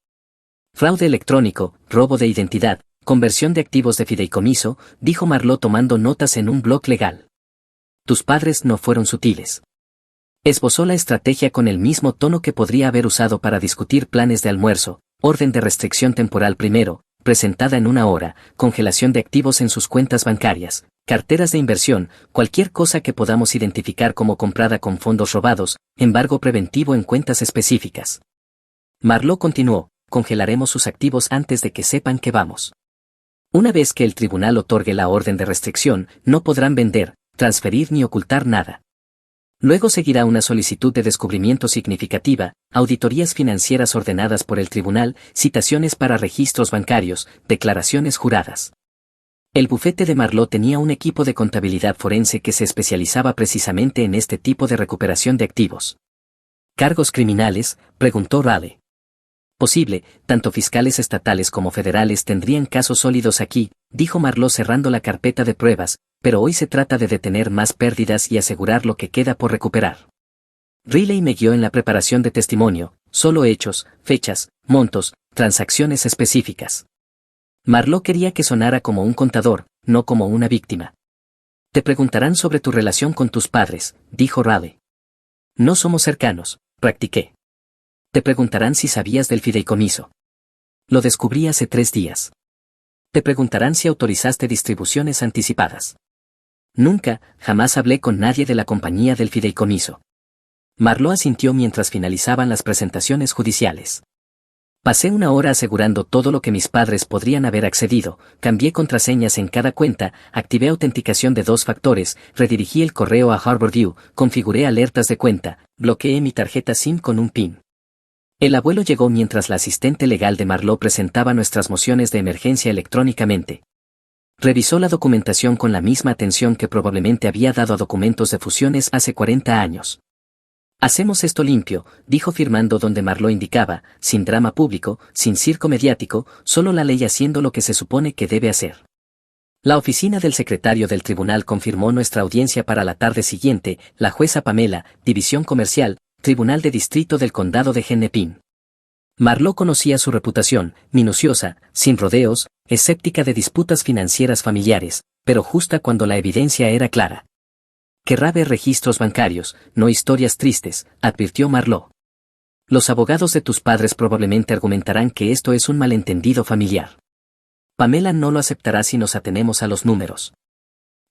[SPEAKER 1] Fraude electrónico, robo de identidad, conversión de activos de fideicomiso, dijo Marlowe tomando notas en un bloc legal. Tus padres no fueron sutiles. Esbozó la estrategia con el mismo tono que podría haber usado para discutir planes de almuerzo, orden de restricción temporal primero, presentada en 1 hora, congelación de activos en sus cuentas bancarias, carteras de inversión, cualquier cosa que podamos identificar como comprada con fondos robados, embargo preventivo en cuentas específicas. Marlowe continuó, congelaremos sus activos antes de que sepan que vamos. Una vez que el tribunal otorgue la orden de restricción, no podrán vender, transferir ni ocultar nada. Luego seguirá una solicitud de descubrimiento significativa, auditorías financieras ordenadas por el tribunal, citaciones para registros bancarios, declaraciones juradas. El bufete de Marlowe tenía un equipo de contabilidad forense que se especializaba precisamente en este tipo de recuperación de activos. ¿Cargos criminales?, preguntó Raleigh. Posible, tanto fiscales estatales como federales tendrían casos sólidos aquí, dijo Marlowe cerrando la carpeta de pruebas, pero hoy se trata de detener más pérdidas y asegurar lo que queda por recuperar. Riley me guió en la preparación de testimonio, solo hechos, fechas, montos, transacciones específicas. Marlowe quería que sonara como un contador, no como una víctima. Te preguntarán sobre tu relación con tus padres, dijo Raleigh. No somos cercanos, practiqué. Te preguntarán si sabías del fideicomiso. Lo descubrí hace 3 días. Te preguntarán si autorizaste distribuciones anticipadas. Nunca, jamás hablé con nadie de la compañía del fideicomiso. Marlowe asintió mientras finalizaban las presentaciones judiciales. Pasé 1 hora asegurando todo lo que mis padres podrían haber accedido, cambié contraseñas en cada cuenta, activé autenticación de 2 factores, redirigí el correo a Harborview, configuré alertas de cuenta, bloqueé mi tarjeta SIM con un PIN. El abuelo llegó mientras la asistente legal de Marlowe presentaba nuestras mociones de emergencia electrónicamente. Revisó la documentación con la misma atención que probablemente había dado a documentos de fusiones hace 40 años. Hacemos esto limpio, dijo firmando donde Marlowe indicaba, sin drama público, sin circo mediático, solo la ley haciendo lo que se supone que debe hacer. La oficina del secretario del tribunal confirmó nuestra audiencia para la tarde siguiente, la jueza Pamela, División Comercial, Tribunal de Distrito del Condado de Hennepin. Marlowe conocía su reputación, minuciosa, sin rodeos, escéptica de disputas financieras familiares, pero justa cuando la evidencia era clara. Querrá ver registros bancarios, no historias tristes, advirtió Marlowe. Los abogados de tus padres probablemente argumentarán que esto es un malentendido familiar. Pamela no lo aceptará si nos atenemos a los números.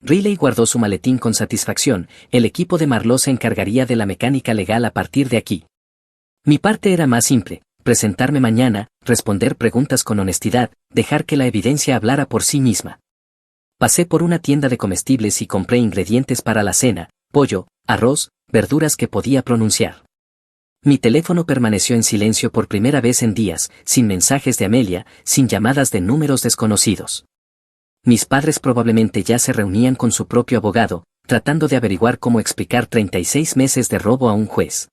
[SPEAKER 1] Riley guardó su maletín con satisfacción, el equipo de Marlowe se encargaría de la mecánica legal a partir de aquí. Mi parte era más simple, presentarme mañana, responder preguntas con honestidad, dejar que la evidencia hablara por sí misma. Pasé por una tienda de comestibles y compré ingredientes para la cena, pollo, arroz, verduras que podía pronunciar. Mi teléfono permaneció en silencio por primera vez en días, sin mensajes de Amelia, sin llamadas de números desconocidos. Mis padres probablemente ya se reunían con su propio abogado, tratando de averiguar cómo explicar 36 meses de robo a un juez.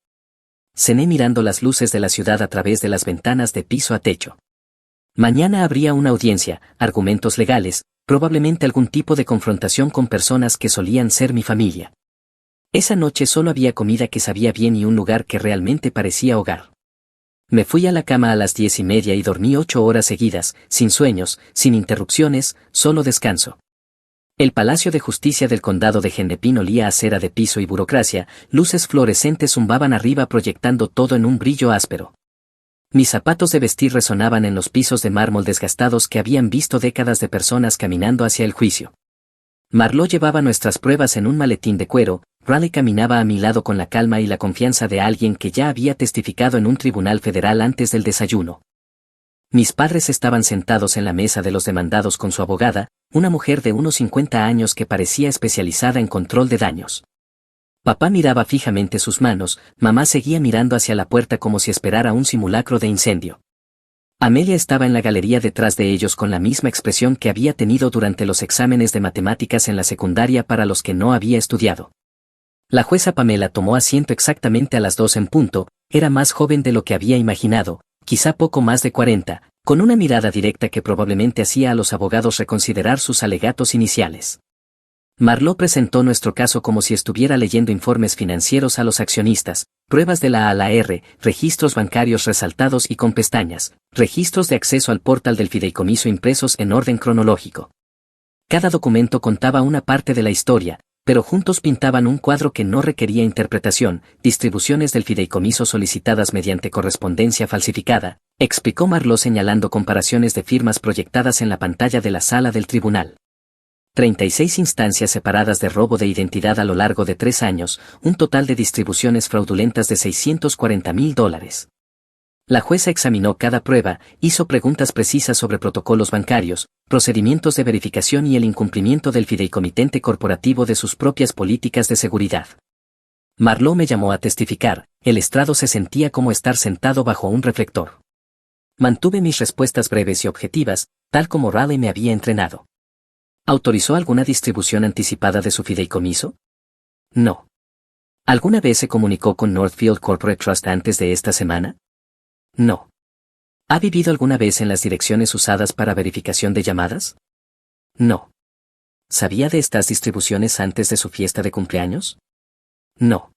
[SPEAKER 1] Cené mirando las luces de la ciudad a través de las ventanas de piso a techo. Mañana habría una audiencia, argumentos legales, probablemente algún tipo de confrontación con personas que solían ser mi familia. Esa noche solo había comida que sabía bien y un lugar que realmente parecía hogar. Me fui a la cama a las 10:30 y dormí 8 horas seguidas, sin sueños, sin interrupciones, solo descanso. El Palacio de Justicia del Condado de Hennepin olía a cera de piso y burocracia, luces fluorescentes zumbaban arriba proyectando todo en un brillo áspero. Mis zapatos de vestir resonaban en los pisos de mármol desgastados que habían visto décadas de personas caminando hacia el juicio. Marlowe llevaba nuestras pruebas en un maletín de cuero, Raleigh caminaba a mi lado con la calma y la confianza de alguien que ya había testificado en un tribunal federal antes del desayuno. Mis padres estaban sentados en la mesa de los demandados con su abogada, una mujer de unos 50 años que parecía especializada en control de daños. Papá miraba fijamente sus manos, mamá seguía mirando hacia la puerta como si esperara un simulacro de incendio. Amelia estaba en la galería detrás de ellos con la misma expresión que había tenido durante los exámenes de matemáticas en la secundaria para los que no había estudiado. La jueza Pamela tomó asiento exactamente a las 2 en punto, era más joven de lo que había imaginado, quizá poco más de 40, con una mirada directa que probablemente hacía a los abogados reconsiderar sus alegatos iniciales. Marlowe presentó nuestro caso como si estuviera leyendo informes financieros a los accionistas, pruebas de la A a la R, registros bancarios resaltados y con pestañas, registros de acceso al portal del fideicomiso impresos en orden cronológico. Cada documento contaba una parte de la historia, pero juntos pintaban un cuadro que no requería interpretación, distribuciones del fideicomiso solicitadas mediante correspondencia falsificada, explicó Marlowe señalando comparaciones de firmas proyectadas en la pantalla de la sala del tribunal. 36 instancias separadas de robo de identidad a lo largo de 3 años, un total de distribuciones fraudulentas de $640,000. La jueza examinó cada prueba, hizo preguntas precisas sobre protocolos bancarios, procedimientos de verificación y el incumplimiento del fideicomitente corporativo de sus propias políticas de seguridad. Marlowe me llamó a testificar, el estrado se sentía como estar sentado bajo un reflector. Mantuve mis respuestas breves y objetivas, tal como Raleigh me había entrenado. ¿Autorizó alguna distribución anticipada de su fideicomiso? No. ¿Alguna vez se comunicó con Northfield Corporate Trust antes de esta semana? No. ¿Ha vivido alguna vez en las direcciones usadas para verificación de llamadas? No. ¿Sabía de estas distribuciones antes de su fiesta de cumpleaños? No.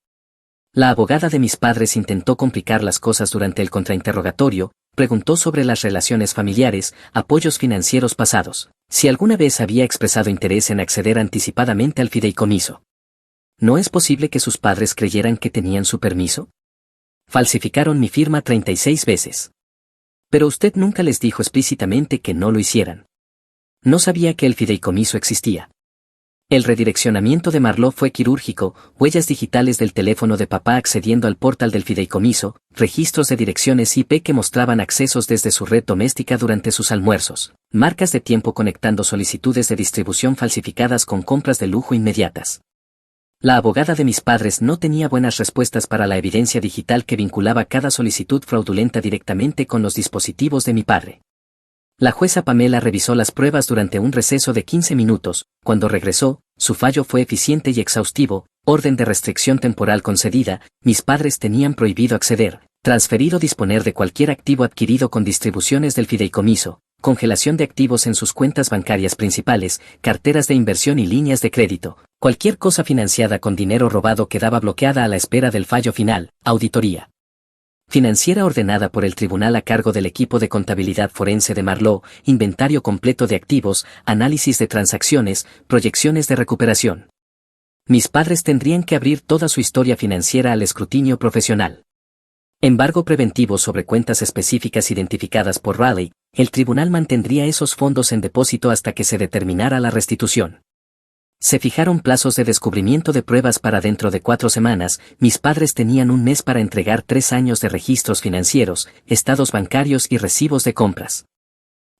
[SPEAKER 1] La abogada de mis padres intentó complicar las cosas durante el contrainterrogatorio, preguntó sobre las relaciones familiares, apoyos financieros pasados, si alguna vez había expresado interés en acceder anticipadamente al fideicomiso. ¿No es posible que sus padres creyeran que tenían su permiso? Falsificaron mi firma 36 veces. Pero usted nunca les dijo explícitamente que no lo hicieran. No sabía que el fideicomiso existía. El redireccionamiento de Marlowe fue quirúrgico, huellas digitales del teléfono de papá accediendo al portal del fideicomiso, registros de direcciones IP que mostraban accesos desde su red doméstica durante sus almuerzos, marcas de tiempo conectando solicitudes de distribución falsificadas con compras de lujo inmediatas. La abogada de mis padres no tenía buenas respuestas para la evidencia digital que vinculaba cada solicitud fraudulenta directamente con los dispositivos de mi padre. La jueza Pamela revisó las pruebas durante un receso de 15 minutos. Cuando regresó, su fallo fue eficiente y exhaustivo, orden de restricción temporal concedida, mis padres tenían prohibido acceder, transferir o disponer de cualquier activo adquirido con distribuciones del fideicomiso, congelación de activos en sus cuentas bancarias principales, carteras de inversión y líneas de crédito, cualquier cosa financiada con dinero robado quedaba bloqueada a la espera del fallo final, auditoría financiera ordenada por el tribunal a cargo del equipo de contabilidad forense de Marlowe, inventario completo de activos, análisis de transacciones, proyecciones de recuperación. Mis padres tendrían que abrir toda su historia financiera al escrutinio profesional. Embargo preventivo sobre cuentas específicas identificadas por Raleigh, el tribunal mantendría esos fondos en depósito hasta que se determinara la restitución. Se fijaron plazos de descubrimiento de pruebas para dentro de 4 semanas, mis padres tenían un mes para entregar 3 años de registros financieros, estados bancarios y recibos de compras.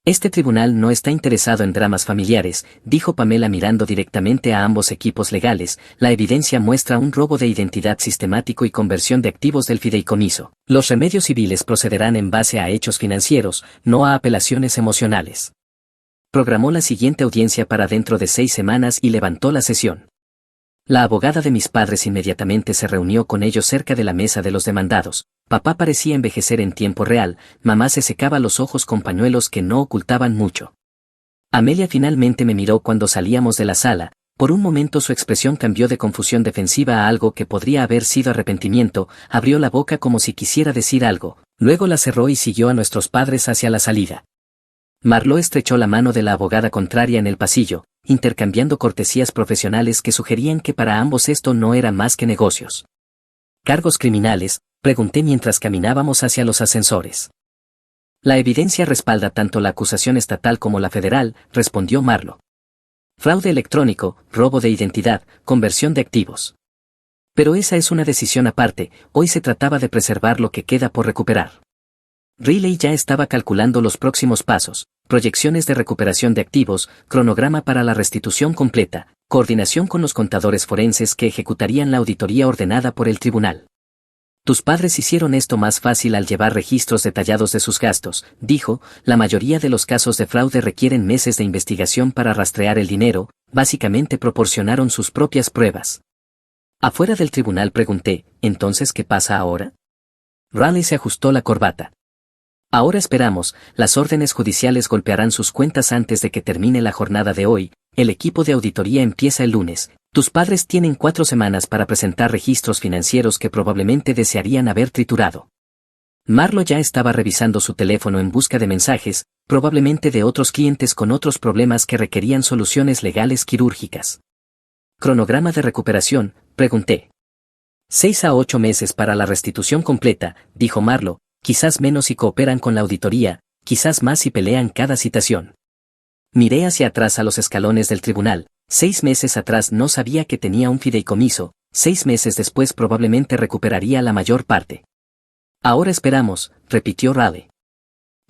[SPEAKER 1] Este tribunal no está interesado en dramas familiares, dijo Pamela mirando directamente a ambos equipos legales, la evidencia muestra un robo de identidad sistemático y conversión de activos del fideicomiso. Los remedios civiles procederán en base a hechos financieros, no a apelaciones emocionales. Programó la siguiente audiencia para dentro de 6 semanas y levantó la sesión. La abogada de mis padres inmediatamente se reunió con ellos cerca de la mesa de los demandados. Papá parecía envejecer en tiempo real, mamá se secaba los ojos con pañuelos que no ocultaban mucho. Amelia finalmente me miró cuando salíamos de la sala, por un momento su expresión cambió de confusión defensiva a algo que podría haber sido arrepentimiento, abrió la boca como si quisiera decir algo, luego la cerró y siguió a nuestros padres hacia la salida. Marlowe estrechó la mano de la abogada contraria en el pasillo, intercambiando cortesías profesionales que sugerían que para ambos esto no era más que negocios. ¿Cargos criminales?, pregunté mientras caminábamos hacia los ascensores. La evidencia respalda tanto la acusación estatal como la federal, respondió Marlowe. Fraude electrónico, robo de identidad, conversión de activos. Pero esa es una decisión aparte, hoy se trataba de preservar lo que queda por recuperar. Riley ya estaba calculando los próximos pasos, proyecciones de recuperación de activos, cronograma para la restitución completa, coordinación con los contadores forenses que ejecutarían la auditoría ordenada por el tribunal. Tus padres hicieron esto más fácil al llevar registros detallados de sus gastos, dijo, la mayoría de los casos de fraude requieren meses de investigación para rastrear el dinero, básicamente proporcionaron sus propias pruebas. Afuera del tribunal pregunté, ¿entonces qué pasa ahora? Raleigh se ajustó la corbata. Ahora esperamos, las órdenes judiciales golpearán sus cuentas antes de que termine la jornada de hoy, el equipo de auditoría empieza el lunes, tus padres tienen 4 semanas para presentar registros financieros que probablemente desearían haber triturado. Marlowe ya estaba revisando su teléfono en busca de mensajes, probablemente de otros clientes con otros problemas que requerían soluciones legales quirúrgicas. ¿Cronograma de recuperación?, pregunté. 6 a 8 meses para la restitución completa, dijo Marlowe. Quizás menos si cooperan con la auditoría, quizás más si pelean cada citación. Miré hacia atrás a los escalones del tribunal, 6 meses atrás no sabía que tenía un fideicomiso, 6 meses después probablemente recuperaría la mayor parte. Ahora esperamos, repitió Raleigh.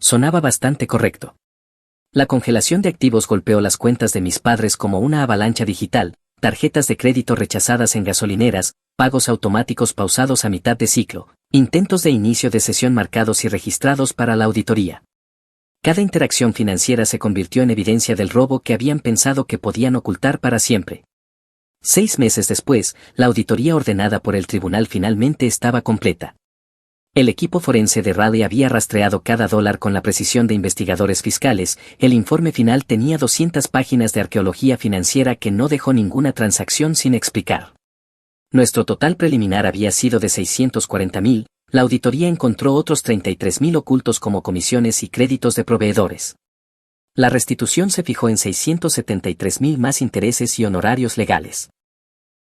[SPEAKER 1] Sonaba bastante correcto. La congelación de activos golpeó las cuentas de mis padres como una avalancha digital, tarjetas de crédito rechazadas en gasolineras, pagos automáticos pausados a mitad de ciclo, intentos de inicio de sesión marcados y registrados para la auditoría. Cada interacción financiera se convirtió en evidencia del robo que habían pensado que podían ocultar para siempre. 6 meses después, la auditoría ordenada por el tribunal finalmente estaba completa. El equipo forense de Raleigh había rastreado cada dólar con la precisión de investigadores fiscales. El informe final tenía 200 páginas de arqueología financiera que no dejó ninguna transacción sin explicar. Nuestro total preliminar había sido de 640.000, la auditoría encontró otros 33.000 ocultos como comisiones y créditos de proveedores. La restitución se fijó en 673.000 más intereses y honorarios legales.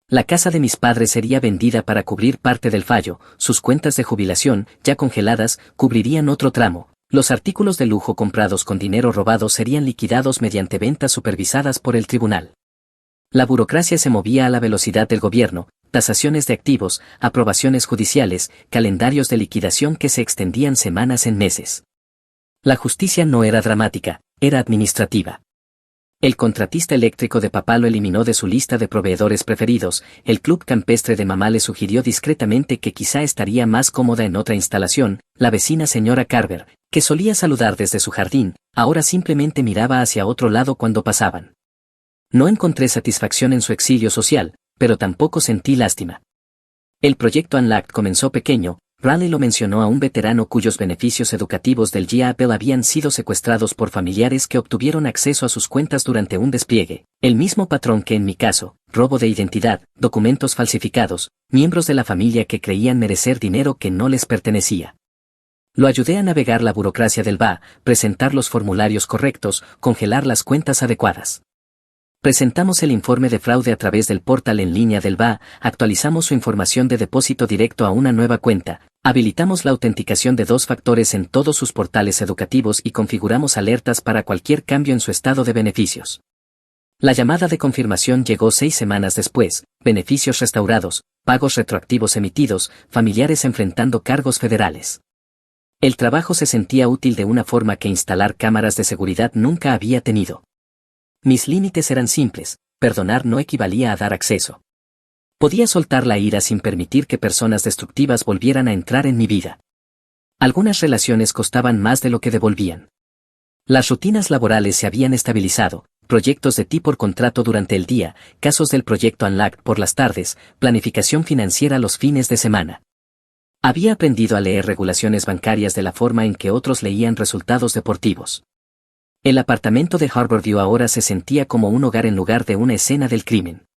[SPEAKER 1] La casa de mis padres sería vendida para cubrir parte del fallo, sus cuentas de jubilación, ya congeladas, cubrirían otro tramo, los artículos de lujo comprados con dinero robado serían liquidados mediante ventas supervisadas por el tribunal. La burocracia se movía a la velocidad del gobierno, tasaciones de activos, aprobaciones judiciales, calendarios de liquidación que se extendían semanas en meses. La justicia no era dramática, era administrativa. El contratista eléctrico de papá lo eliminó de su lista de proveedores preferidos. El club campestre de mamá le sugirió discretamente que quizá estaría más cómoda en otra instalación. La vecina señora Carver, que solía saludar desde su jardín, ahora simplemente miraba hacia otro lado cuando pasaban. No encontré satisfacción en su exilio social, pero tampoco sentí lástima. El proyecto Unlocked comenzó pequeño. Raleigh lo mencionó a un veterano cuyos beneficios educativos del GAPL habían sido secuestrados por familiares que obtuvieron acceso a sus cuentas durante un despliegue. El mismo patrón que en mi caso, robo de identidad, documentos falsificados, miembros de la familia que creían merecer dinero que no les pertenecía. Lo ayudé a navegar la burocracia del BA, presentar los formularios correctos, congelar las cuentas adecuadas. Presentamos el informe de fraude a través del portal en línea del BA, actualizamos su información de depósito directo a una nueva cuenta, habilitamos la autenticación de 2 factores en todos sus portales educativos y configuramos alertas para cualquier cambio en su estado de beneficios. La llamada de confirmación llegó 6 semanas después, beneficios restaurados, pagos retroactivos emitidos, familiares enfrentando cargos federales. El trabajo se sentía útil de una forma que instalar cámaras de seguridad nunca había tenido. Mis límites eran simples, perdonar no equivalía a dar acceso. Podía soltar la ira sin permitir que personas destructivas volvieran a entrar en mi vida. Algunas relaciones costaban más de lo que devolvían. Las rutinas laborales se habían estabilizado, proyectos de ti por contrato durante el día, casos del proyecto Unlocked por las tardes, planificación financiera los fines de semana. Había aprendido a leer regulaciones bancarias de la forma en que otros leían resultados deportivos. El apartamento de Harborview ahora se sentía como un hogar en lugar de una escena del crimen.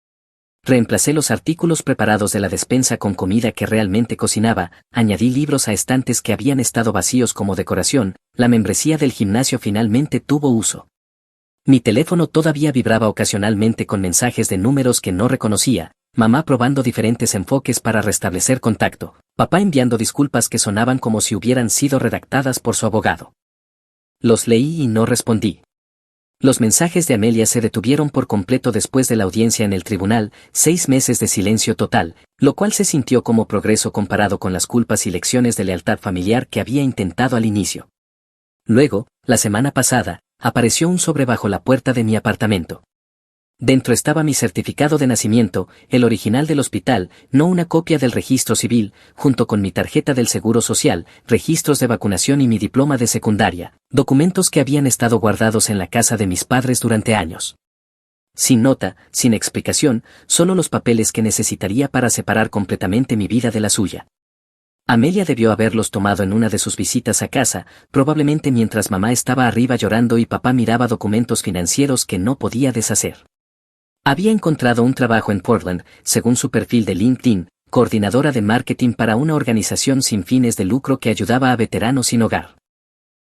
[SPEAKER 1] Reemplacé los artículos preparados de la despensa con comida que realmente cocinaba, añadí libros a estantes que habían estado vacíos como decoración, la membresía del gimnasio finalmente tuvo uso. Mi teléfono todavía vibraba ocasionalmente con mensajes de números que no reconocía, mamá probando diferentes enfoques para restablecer contacto, papá enviando disculpas que sonaban como si hubieran sido redactadas por su abogado. Los leí y no respondí. Los mensajes de Amelia se detuvieron por completo después de la audiencia en el tribunal, 6 meses de silencio total, lo cual se sintió como progreso comparado con las culpas y lecciones de lealtad familiar que había intentado al inicio. Luego, la semana pasada, apareció un sobre bajo la puerta de mi apartamento. Dentro estaba mi certificado de nacimiento, el original del hospital, no una copia del registro civil, junto con mi tarjeta del Seguro Social, registros de vacunación y mi diploma de secundaria, documentos que habían estado guardados en la casa de mis padres durante años. Sin nota, sin explicación, solo los papeles que necesitaría para separar completamente mi vida de la suya. Amelia debió haberlos tomado en una de sus visitas a casa, probablemente mientras mamá estaba arriba llorando y papá miraba documentos financieros que no podía deshacer. Había encontrado un trabajo en Portland, según su perfil de LinkedIn, coordinadora de marketing para una organización sin fines de lucro que ayudaba a veteranos sin hogar.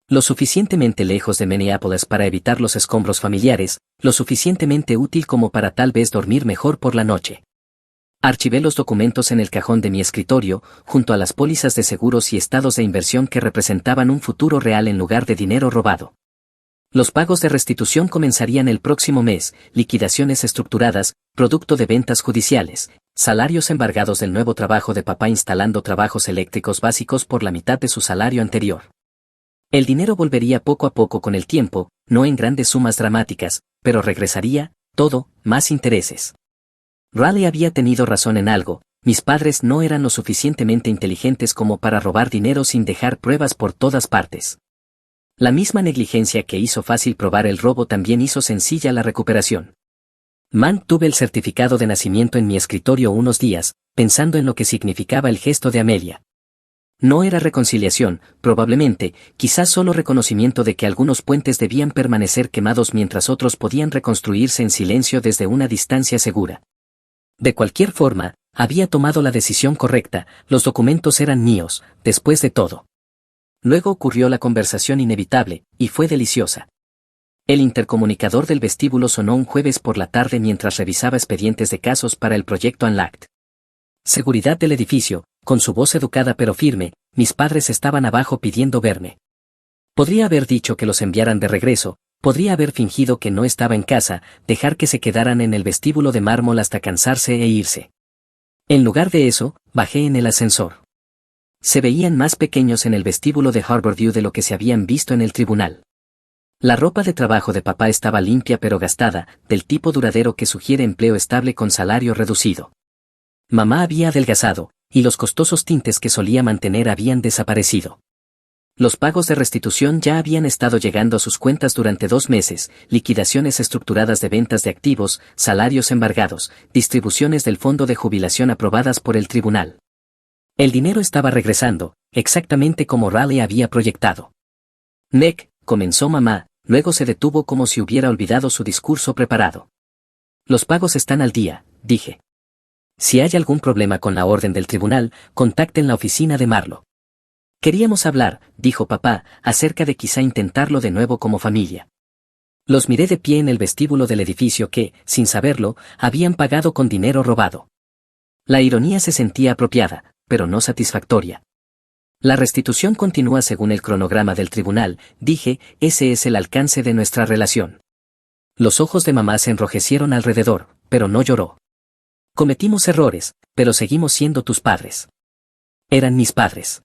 [SPEAKER 1] Lo suficientemente lejos de Minneapolis para evitar los escombros familiares, lo suficientemente útil como para tal vez dormir mejor por la noche. Archivé los documentos en el cajón de mi escritorio, junto a las pólizas de seguros y estados de inversión que representaban un futuro real en lugar de dinero robado. Los pagos de restitución comenzarían el próximo mes, liquidaciones estructuradas, producto de ventas judiciales, salarios embargados del nuevo trabajo de papá instalando trabajos eléctricos básicos por la mitad de su salario anterior. El dinero volvería poco a poco con el tiempo, no en grandes sumas dramáticas, pero regresaría, todo, más intereses. Raleigh había tenido razón en algo, mis padres no eran lo suficientemente inteligentes como para robar dinero sin dejar pruebas por todas partes. La misma negligencia que hizo fácil probar el robo también hizo sencilla la recuperación. Mantuve el certificado de nacimiento en mi escritorio unos días, pensando en lo que significaba el gesto de Amelia. No era reconciliación, probablemente, quizás solo reconocimiento de que algunos puentes debían permanecer quemados mientras otros podían reconstruirse en silencio desde una distancia segura. De cualquier forma, había tomado la decisión correcta, los documentos eran míos, después de todo. Luego ocurrió la conversación inevitable, y fue deliciosa. El intercomunicador del vestíbulo sonó un jueves por la tarde mientras revisaba expedientes de casos para el proyecto Unlocked. Seguridad del edificio, con su voz educada pero firme, mis padres estaban abajo pidiendo verme. Podría haber dicho que los enviaran de regreso, podría haber fingido que no estaba en casa, dejar que se quedaran en el vestíbulo de mármol hasta cansarse e irse. En lugar de eso, bajé en el ascensor. Se veían más pequeños en el vestíbulo de Harborview de lo que se habían visto en el tribunal. La ropa de trabajo de papá estaba limpia pero gastada, del tipo duradero que sugiere empleo estable con salario reducido. Mamá había adelgazado, y los costosos tintes que solía mantener habían desaparecido. Los pagos de restitución ya habían estado llegando a sus cuentas durante 2 meses, liquidaciones estructuradas de ventas de activos, salarios embargados, distribuciones del fondo de jubilación aprobadas por el tribunal. El dinero estaba regresando, exactamente como Raleigh había proyectado. Nick, comenzó mamá, luego se detuvo como si hubiera olvidado su discurso preparado. Los pagos están al día, dije. Si hay algún problema con la orden del tribunal, contacten la oficina de Marlo. Queríamos hablar, dijo papá, acerca de quizá intentarlo de nuevo como familia. Los miré de pie en el vestíbulo del edificio que, sin saberlo, habían pagado con dinero robado. La ironía se sentía apropiada, pero no satisfactoria. La restitución continúa según el cronograma del tribunal, dije, ese es el alcance de nuestra relación. Los ojos de mamá se enrojecieron alrededor, pero no lloró. Cometimos errores, pero seguimos siendo tus padres. Eran mis padres.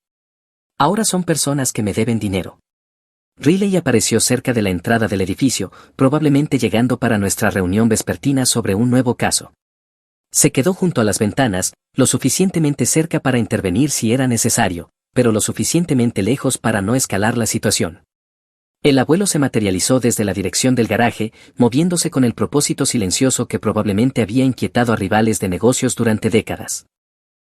[SPEAKER 1] Ahora son personas que me deben dinero. Riley apareció cerca de la entrada del edificio, probablemente llegando para nuestra reunión vespertina sobre un nuevo caso. Se quedó junto a las ventanas, lo suficientemente cerca para intervenir si era necesario, pero lo suficientemente lejos para no escalar la situación. El abuelo se materializó desde la dirección del garaje, moviéndose con el propósito silencioso que probablemente había inquietado a rivales de negocios durante décadas.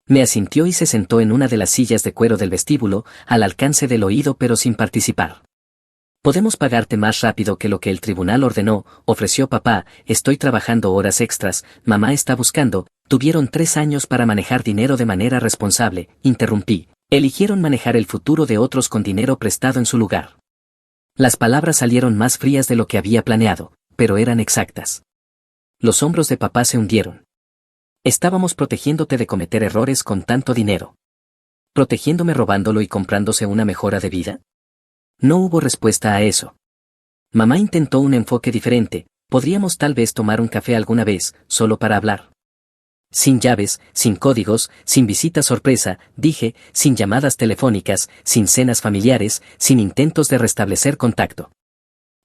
[SPEAKER 1] Me asintió y se sentó en una de las sillas de cuero del vestíbulo, al alcance del oído pero sin participar. Podemos pagarte más rápido que lo que el tribunal ordenó, ofreció papá, estoy trabajando horas extras, mamá está buscando, tuvieron 3 años para manejar dinero de manera responsable, interrumpí, eligieron manejar el futuro de otros con dinero prestado en su lugar. Las palabras salieron más frías de lo que había planeado, pero eran exactas. Los hombros de papá se hundieron. Estábamos protegiéndote de cometer errores con tanto dinero. ¿Protegiéndome robándolo y comprándose una mejora de vida? No hubo respuesta a eso. Mamá intentó un enfoque diferente, podríamos tal vez tomar un café alguna vez, solo para hablar. Sin llaves, sin códigos, sin visita sorpresa, dije, sin llamadas telefónicas, sin cenas familiares, sin intentos de restablecer contacto.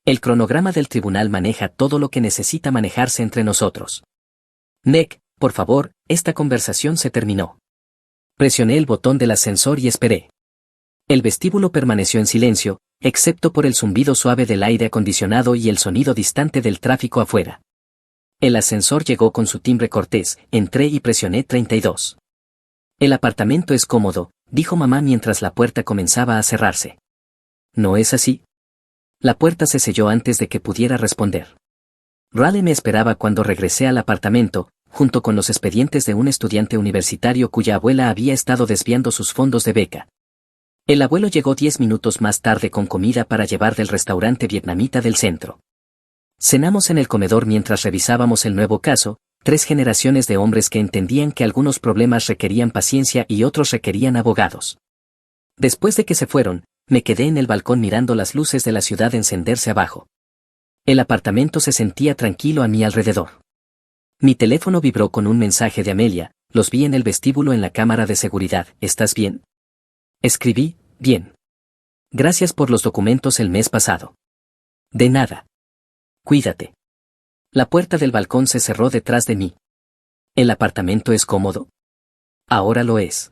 [SPEAKER 1] El cronograma del tribunal maneja todo lo que necesita manejarse entre nosotros. Nick, por favor, esta conversación se terminó. Presioné el botón del ascensor y esperé. El vestíbulo permaneció en silencio, excepto por el zumbido suave del aire acondicionado y el sonido distante del tráfico afuera. El ascensor llegó con su timbre cortés, entré y presioné 32. El apartamento es cómodo, dijo mamá mientras la puerta comenzaba a cerrarse. ¿No es así? La puerta se selló antes de que pudiera responder. Raleigh me esperaba cuando regresé al apartamento, junto con los expedientes de un estudiante universitario cuya abuela había estado desviando sus fondos de beca. El abuelo llegó 10 minutos más tarde con comida para llevar del restaurante vietnamita del centro. Cenamos en el comedor mientras revisábamos el nuevo caso, 3 generaciones de hombres que entendían que algunos problemas requerían paciencia y otros requerían abogados. Después de que se fueron, me quedé en el balcón mirando las luces de la ciudad encenderse abajo. El apartamento se sentía tranquilo a mi alrededor. Mi teléfono vibró con un mensaje de Amelia, los vi en el vestíbulo en la cámara de seguridad, ¿estás bien? Escribí, bien. Gracias por los documentos el mes pasado. De nada. Cuídate. La puerta del balcón se cerró detrás de mí. ¿El apartamento es cómodo? Ahora lo es.